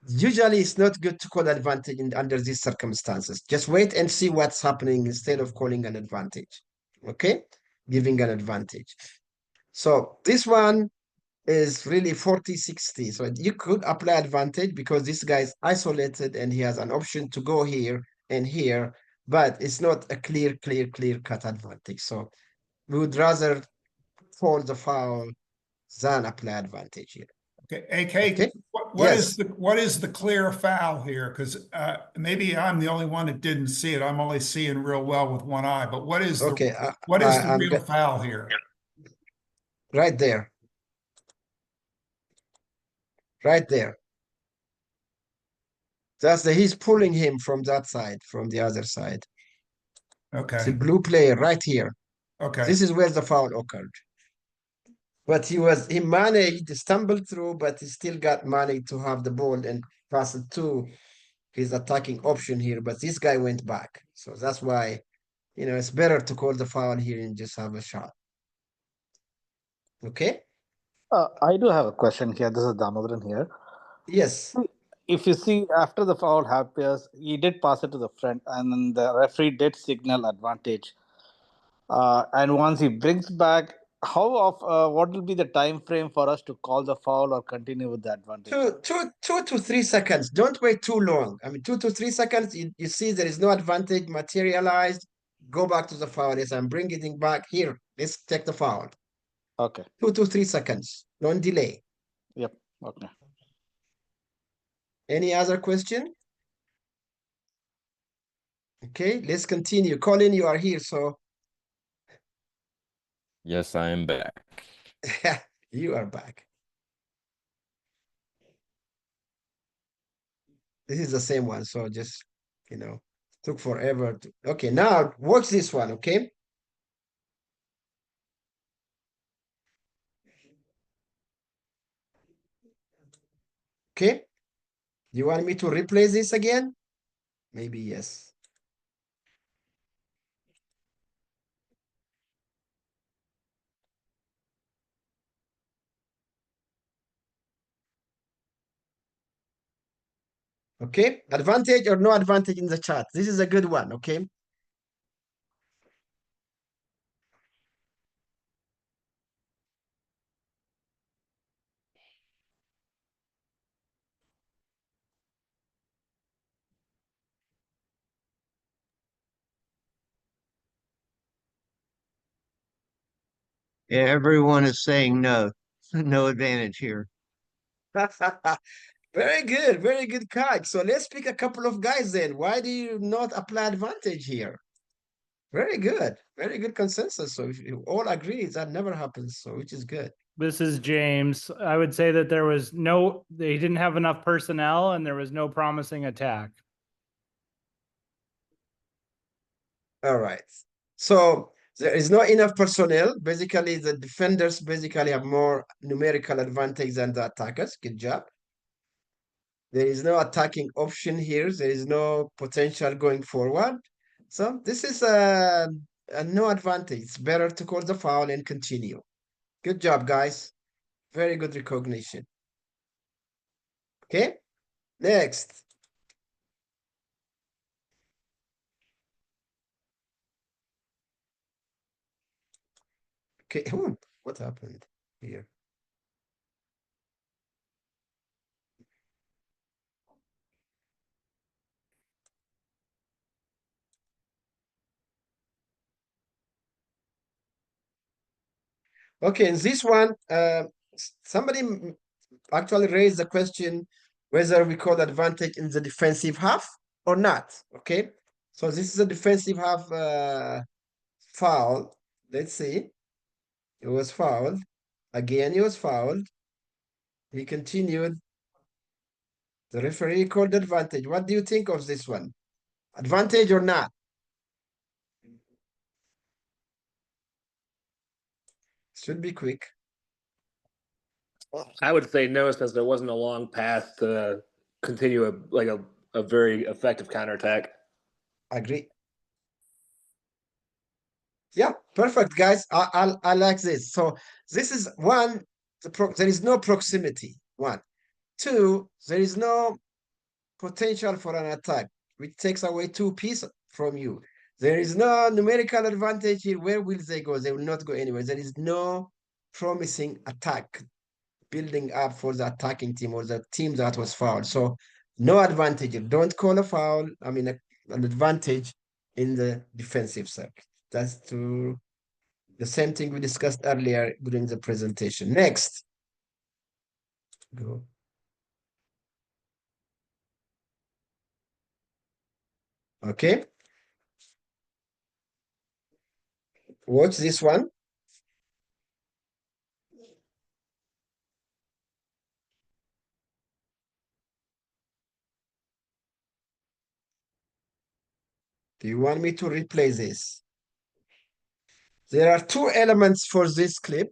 S4: Usually it's not good to call advantage under these circumstances. Just wait and see what's happening instead of calling an advantage. Okay? Giving an advantage. So this one is really 40-60. So you could apply advantage because this guy is isolated and he has an option to go here and here, but it's not a clear cut advantage. So we would rather call the foul than apply advantage here.
S5: Okay, AK,
S4: Okay.
S5: what
S4: Yes.
S5: what is the clear foul here? Because maybe I'm the only one that didn't see it. I'm only seeing real well with one eye. But what is
S4: Okay.
S5: the real foul here?
S4: Right there. Right there. He's pulling him from that side, from the other side.
S5: Okay.
S4: The blue player right here.
S5: Okay.
S4: This is where the foul occurred. But he managed to stumble through, but he still got money to have the ball and pass it to his attacking option here. But this guy went back. So that's why, it's better to call the foul here and just have a shot. Okay?
S9: I do have a question here. This is Damodaran here.
S4: Yes.
S9: If you see after the foul happens, he did pass it to the front, and then the referee did signal advantage. And once he brings back, what will be the time frame for us to call the foul or continue with the advantage?
S4: 2 to 3 seconds. Don't wait too long. I mean, 2 to 3 seconds. You see there is no advantage materialized. Go back to the foul. Yes, I'm bringing it back here. Let's take the foul.
S9: Okay.
S4: 2 to 3 seconds. Don't delay.
S9: Yep. Okay.
S4: Any other question? Okay, let's continue. Colin, you are here, so
S3: Yes, I am back.
S4: you are back. This is the same one, so just, took forever to... Okay, now watch this one, okay? Okay? You want me to replay this again? Maybe yes. Okay, advantage or no advantage in the chat. This is a good one, okay?
S1: Everyone is saying no, no advantage here.
S4: Very good catch. So let's pick a couple of guys then. Why do you not apply advantage here? Very good consensus. So if you all agree, that never happens, so which is good.
S10: This is James. I would say that they didn't have enough personnel and there was no promising attack.
S4: All right. So there is not enough personnel. Basically, the defenders have more numerical advantage than the attackers. Good job. There is no attacking option here. There is no potential going forward. So this is a no advantage. It's better to call the foul and continue. Good job, guys. Very good recognition. Okay, next. Okay, what happened here? Okay, in this one, somebody actually raised the question whether we call advantage in the defensive half or not. Okay, so this is a defensive half foul. Let's see. It was fouled. Again, he was fouled. He continued. The referee called advantage. What do you think of this one? Advantage or not? Should be quick.
S11: I would say no, since there wasn't a long path to continue a very effective counterattack.
S4: Agree. Yeah, perfect, guys. I like this. So this is one. There is no proximity. 1, 2. There is no potential for an attack, which takes away 2 pieces from you. There is no numerical advantage here. Where will they go? They will not go anywhere. There is no promising attack building up for the attacking team or the team that was fouled. So no advantage. Don't call a foul. I mean, an advantage in the defensive circuit. That's the same thing we discussed earlier during the presentation. Next. Go. Okay. Watch this one. Do you want me to replay this? There are 2 elements for this clip.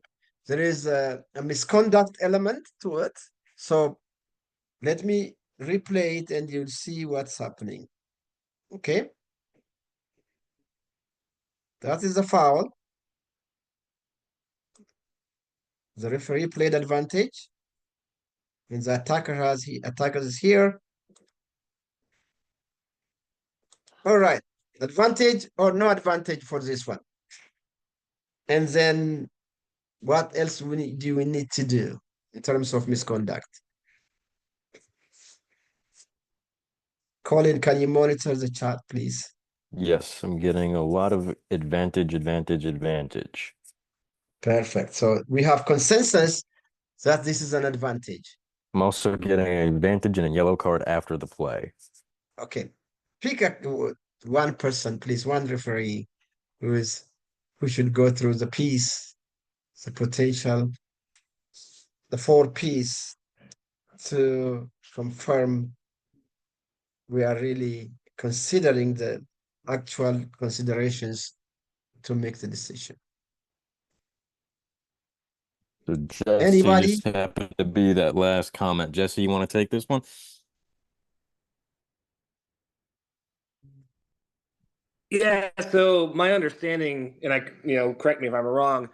S4: There is a misconduct element to it. So let me replay it and you'll see what's happening. Okay. That is a foul. The referee played advantage. And the attacker is here. All right. Advantage or no advantage for this one. And then what else do we need to do in terms of misconduct? Colin, can you monitor the chat, please?
S3: Yes, I'm getting a lot of advantage.
S4: Perfect. So we have consensus that this is an advantage.
S3: I'm also getting an advantage and a yellow card after the play.
S4: Okay. Pick one person, please, one referee who should go through the piece, the potential, the 4 piece to confirm we are really considering the actual considerations to make the decision.
S3: So Jesse
S4: Anybody?
S3: just happened to be that last comment. Jesse, you want to take this one?
S11: Yeah, so my understanding, and correct me if I'm wrong,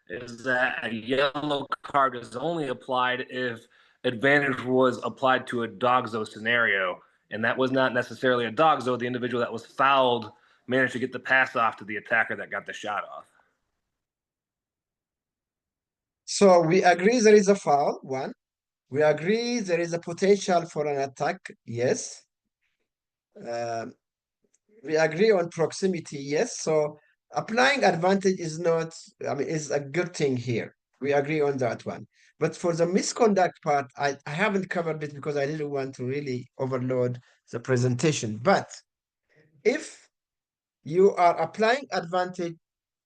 S11: is that a yellow card is only applied if advantage was applied to a dogzo scenario, and that was not necessarily a dogzo. The individual that was fouled managed to get the pass off to the attacker that got the shot off.
S4: So we agree there is a foul, 1. We agree there is a potential for an attack, yes. We agree on proximity, yes. So applying advantage is not, is a good thing here. We agree on that one. But for the misconduct part, I haven't covered it because I didn't want to really overload the presentation. But if you are applying advantage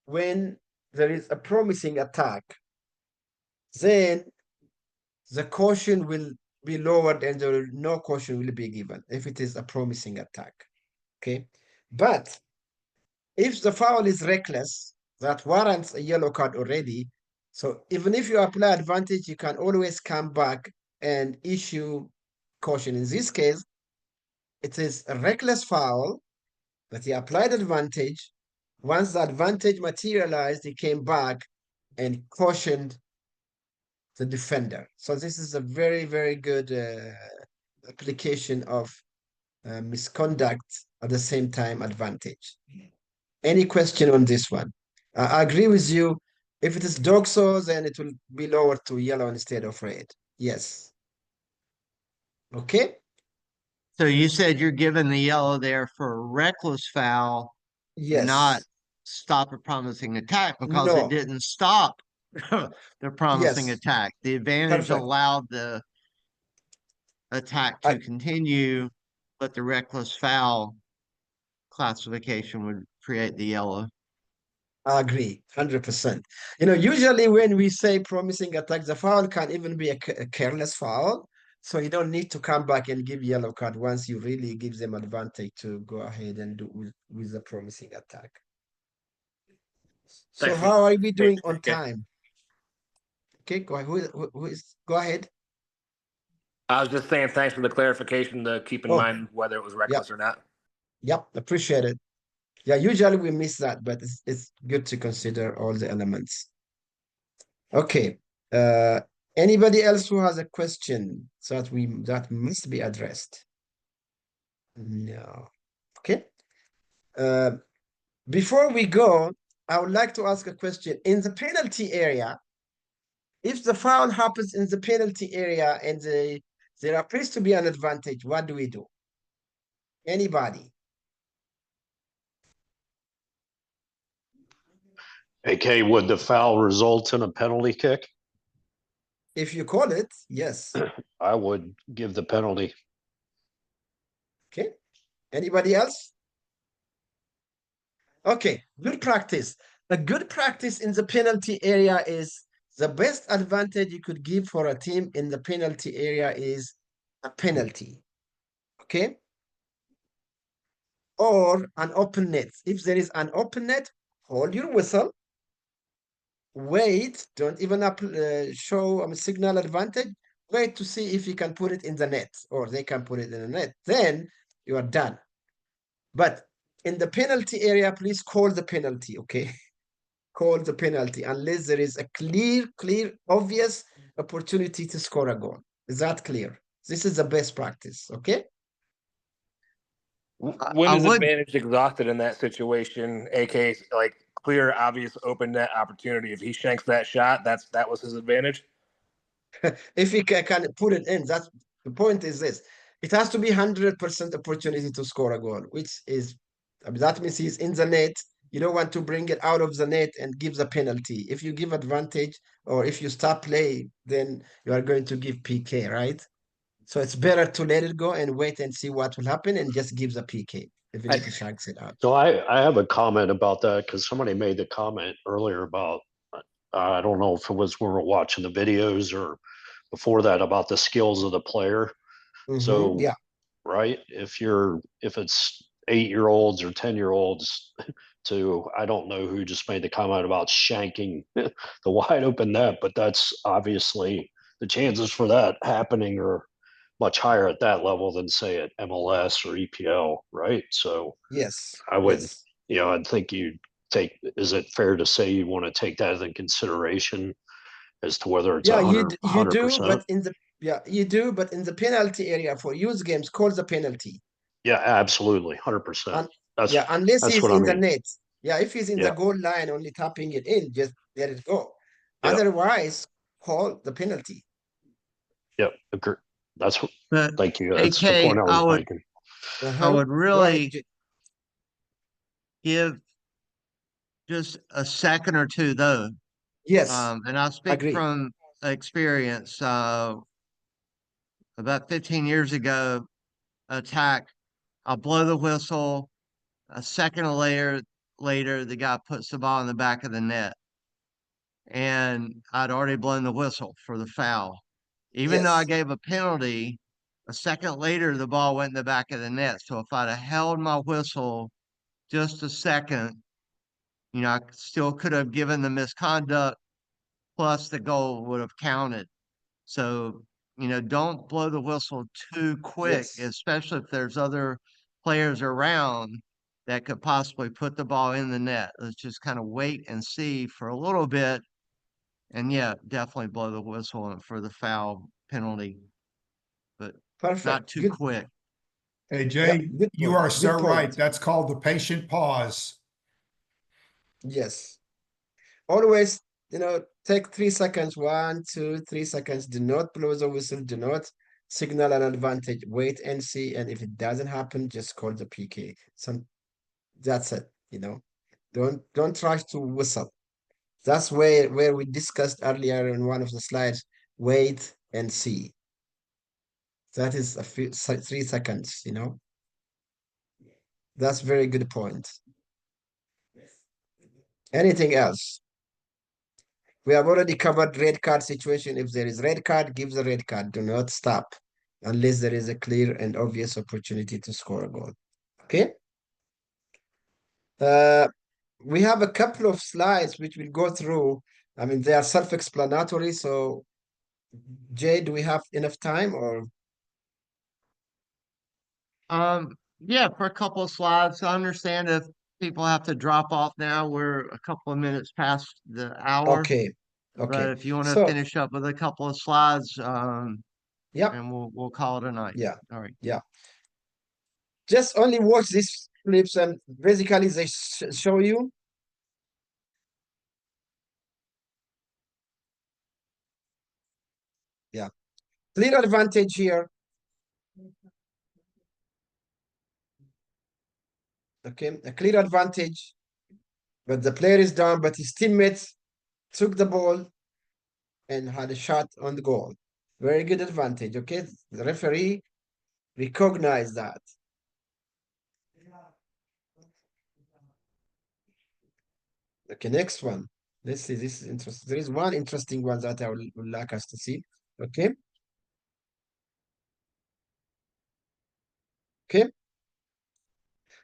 S4: when there is a promising attack, then the caution will be lowered and no caution will be given if it is a promising attack. Okay. But if the foul is reckless, that warrants a yellow card already. So even if you apply advantage, you can always come back and issue caution. In this case, it is a reckless foul, but he applied advantage. Once the advantage materialized, he came back and cautioned the defender. So this is a very, very good application of misconduct at the same time advantage. Any question on this one? I agree with you. If it is doxo, then it will be lowered to yellow instead of red. Yes. Okay.
S1: So you said you're giving the yellow there for a reckless foul,
S4: Yes.
S1: not stop a promising attack, because
S4: No.
S1: it didn't stop the promising
S4: Yes.
S1: attack. The advantage
S4: Perfect.
S1: allowed the attack to continue, but the reckless foul classification would create the yellow.
S4: I agree, 100%. Usually when we say promising attack, the foul can even be a careless foul. So you don't need to come back and give yellow card once you really give them advantage to go ahead and do with the promising attack. So
S11: Thanks.
S4: how are we doing on time? Okay, go ahead. Go ahead.
S11: I was just saying thanks for the clarification to keep in mind whether it was reckless or not.
S4: Yep, appreciate it. Yeah, usually we miss that, but it's good to consider all the elements. Okay. Anybody else who has a question that must be addressed? No. Okay. Before we go, I would like to ask a question. In the penalty area, if the foul happens in the penalty area and there appears to be an advantage, what do we do? Anybody?
S8: AK, would the foul result in a penalty kick?
S4: If you call it, yes.
S8: I would give the penalty.
S4: Okay. Anybody else? Okay, good practice. A good practice in the penalty area is the best advantage you could give for a team in the penalty area is a penalty. Okay? Or an open net. If there is an open net, hold your whistle. Wait, don't even show a signal advantage. Wait to see if you can put it in the net or they can put it in the net. Then you are done. But in the penalty area, please call the penalty, okay? Call the penalty unless there is a clear, obvious opportunity to score a goal. Is that clear? This is the best practice, okay?
S11: When
S1: I
S11: is
S1: would
S11: advantage exhausted in that situation? AK, like clear, obvious, open net opportunity. If he shanks that shot, that was his advantage.
S4: If he can put it in, that's the point. Is this? It has to be 100% opportunity to score a goal, which is that means he's in the net. You don't want to bring it out of the net and give the penalty. If you give advantage or if you stop play, then you are going to give PK, right? So it's better to let it go and wait and see what will happen and just give the PK, even if he shanks it out.
S8: So I have a comment about that because somebody made the comment earlier about, I don't know if it was when we were watching the videos or before that, about the skills of the player. So,
S4: yeah,
S8: right, if it's 8-year-olds or 10-year-olds to, I don't know who just made the comment about shanking the wide open net, but that's obviously the chances for that happening are much higher at that level than say at MLS or EPL, right? So
S4: yes,
S8: I would,
S4: yes.
S8: I'd think you'd take, is it fair to say you want to take that into consideration as to whether it's
S4: Yeah,
S8: 100%?
S4: you do, but in the you do, but in the penalty area for youth games, call the penalty.
S8: Yeah, absolutely. 100%.
S4: And yeah, unless
S8: That's
S4: he's
S8: what I
S4: in the
S8: mean.
S4: net. Yeah, if he's in the
S8: Yeah.
S4: goal line, only tapping it in, just let it go.
S8: Yeah.
S4: Otherwise, call the penalty.
S8: Yep. Agree. That's what,
S1: but
S8: thank you. That's the
S1: AK,
S8: point I was making.
S1: I would
S4: Go ahead,
S1: really
S4: Jay.
S1: give just a second or two though.
S4: Yes,
S1: And I'll speak
S4: agree.
S1: from experience. About 15 years ago, attack, I'll blow the whistle. A second later, the guy puts the ball in the back of the net. And I'd already blown the whistle for the foul. Even though I
S4: Yes,
S1: gave a penalty, a second later, the ball went in the back of the net. So if I'd have held my whistle just a second, I still could have given the misconduct, plus the goal would have counted. So, don't blow the whistle too quick,
S4: yes,
S1: especially if there's other players around that could possibly put the ball in the net. Let's just kind of wait and see for a little bit. And yeah, definitely blow the whistle for the foul penalty, but not
S4: perfect.
S1: too
S4: Good.
S1: quick.
S5: Hey,
S4: Yeah,
S5: Jay,
S4: good
S5: you
S4: point.
S5: are so
S4: Good
S5: right.
S4: point.
S5: That's called the patient pause.
S4: Yes. Always, take 3 seconds. 1, 2, 3 seconds. Do not blow the whistle. Do not signal an advantage. Wait and see. And if it doesn't happen, just call the PK. That's it. Don't try to whistle. That's where we discussed earlier in one of the slides. Wait and see. That is 3 seconds. That's very good point. Anything else? We have already covered red card situation. If there is red card, give the red card. Do not stop unless there is a clear and obvious opportunity to score a goal. Okay? We have a couple of slides which we'll go through. I mean, they are self-explanatory. So, Jay, do we have enough time or?
S1: Yeah, for a couple of slides. I understand if people have to drop off now. We're a couple of minutes past the hour.
S4: Okay.
S1: But
S4: Okay.
S1: if you want to
S4: So,
S1: finish up with a couple of slides,
S4: yep.
S1: and we'll call it a night.
S4: Yeah.
S1: All right.
S4: Yeah. just only watch these clips and basically they show you. Yeah, clear advantage here. Okay, a clear advantage, but the player is down, but his teammates took the ball and had a shot on the goal. Very good advantage. Okay, the referee recognized that. Okay, next one. Let's see. This is interesting. There is one interesting one that I would like us to see. Okay. Okay.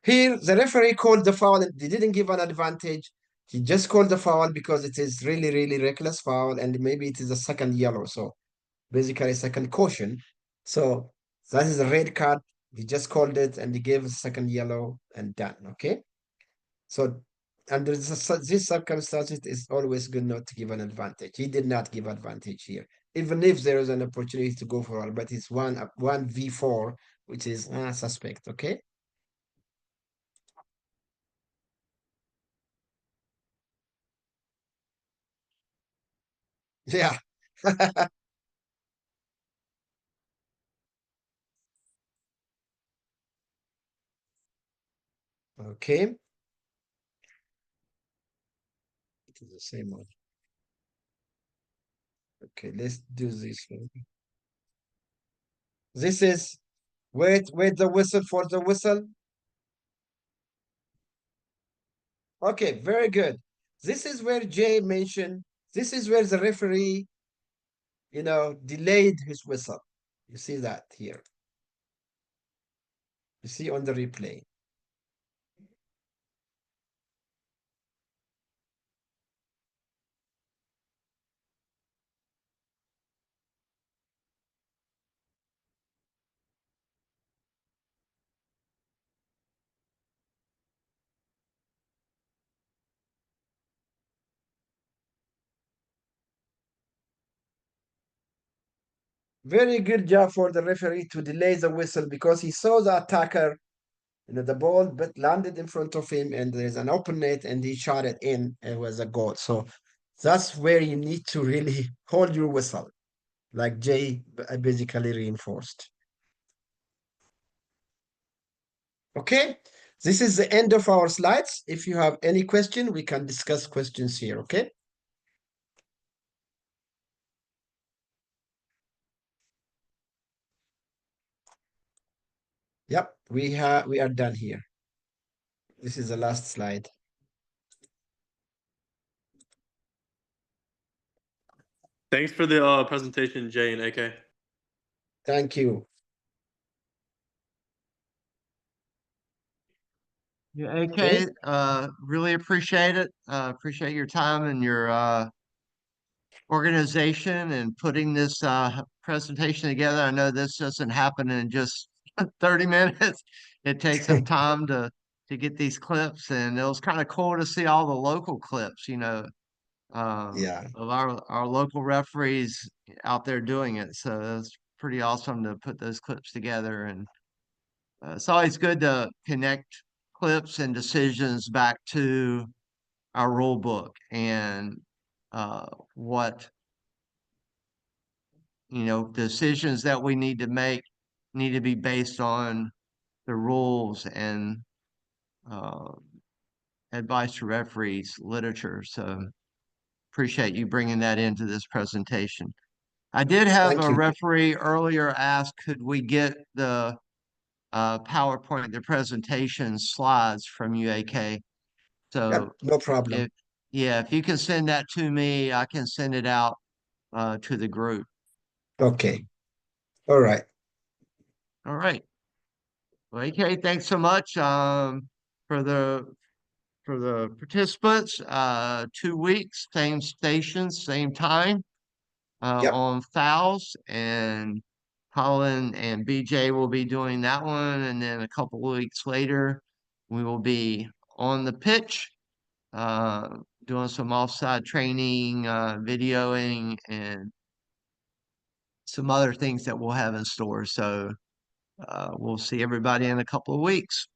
S4: Here, the referee called the foul and they didn't give an advantage. He just called the foul because it is really, really reckless foul and maybe it is a second yellow. So basically a second caution. So that is a red card. He just called it and he gave a second yellow and done. Okay. So under these circumstances, it's always good not to give an advantage. He did not give advantage here, even if there is an opportunity to go for all, but it's 1v4, which is suspect. Okay. Yeah. Okay. It is the same one. Okay, let's do this one. This is wait the whistle for the whistle. Okay, very good. This is where Jay mentioned, this is where the referee, delayed his whistle. You see that here. You see on the replay. Very good job for the referee to delay the whistle because he saw the attacker, the ball but landed in front of him and there's an open net and he shot it in. It was a goal. So that's where you need to really hold your whistle, like Jay basically reinforced. Okay, this is the end of our slides. If you have any question, we can discuss questions here, okay? Yep, we are done here. This is the last slide.
S12: Thanks for the presentation, Jay and AK.
S4: Thank you.
S1: Yeah, AK, really appreciate it. Appreciate your time and your organization and putting this presentation together. I know this doesn't happen in just 30 minutes. It takes some time to get these clips, and it was kind of cool to see all the local clips,
S4: Yeah.
S1: of our local referees out there doing it. So it's pretty awesome to put those clips together, and it's always good to connect clips and decisions back to our rule book and what decisions that we need to make need to be based on the rules and uh, advice to referees literature. So appreciate you bringing that into this presentation. I did have
S4: Thank
S1: a
S4: you.
S1: referee earlier ask, could we get the PowerPoint, the presentation slides from UAK?
S4: Yep,
S1: So
S4: no problem.
S1: if you can send that to me, I can send it out to the group.
S4: Okay. All right.
S1: All right. Well, AK, thanks so much for the participants. 2 weeks, same station, same time
S4: Yep.
S1: on fouls, and Colin and BJ will be doing that one, and then a couple of weeks later, we will be on the pitch doing some offside training, videoing, and some other things that we'll have in store. So we'll see everybody in a couple of weeks.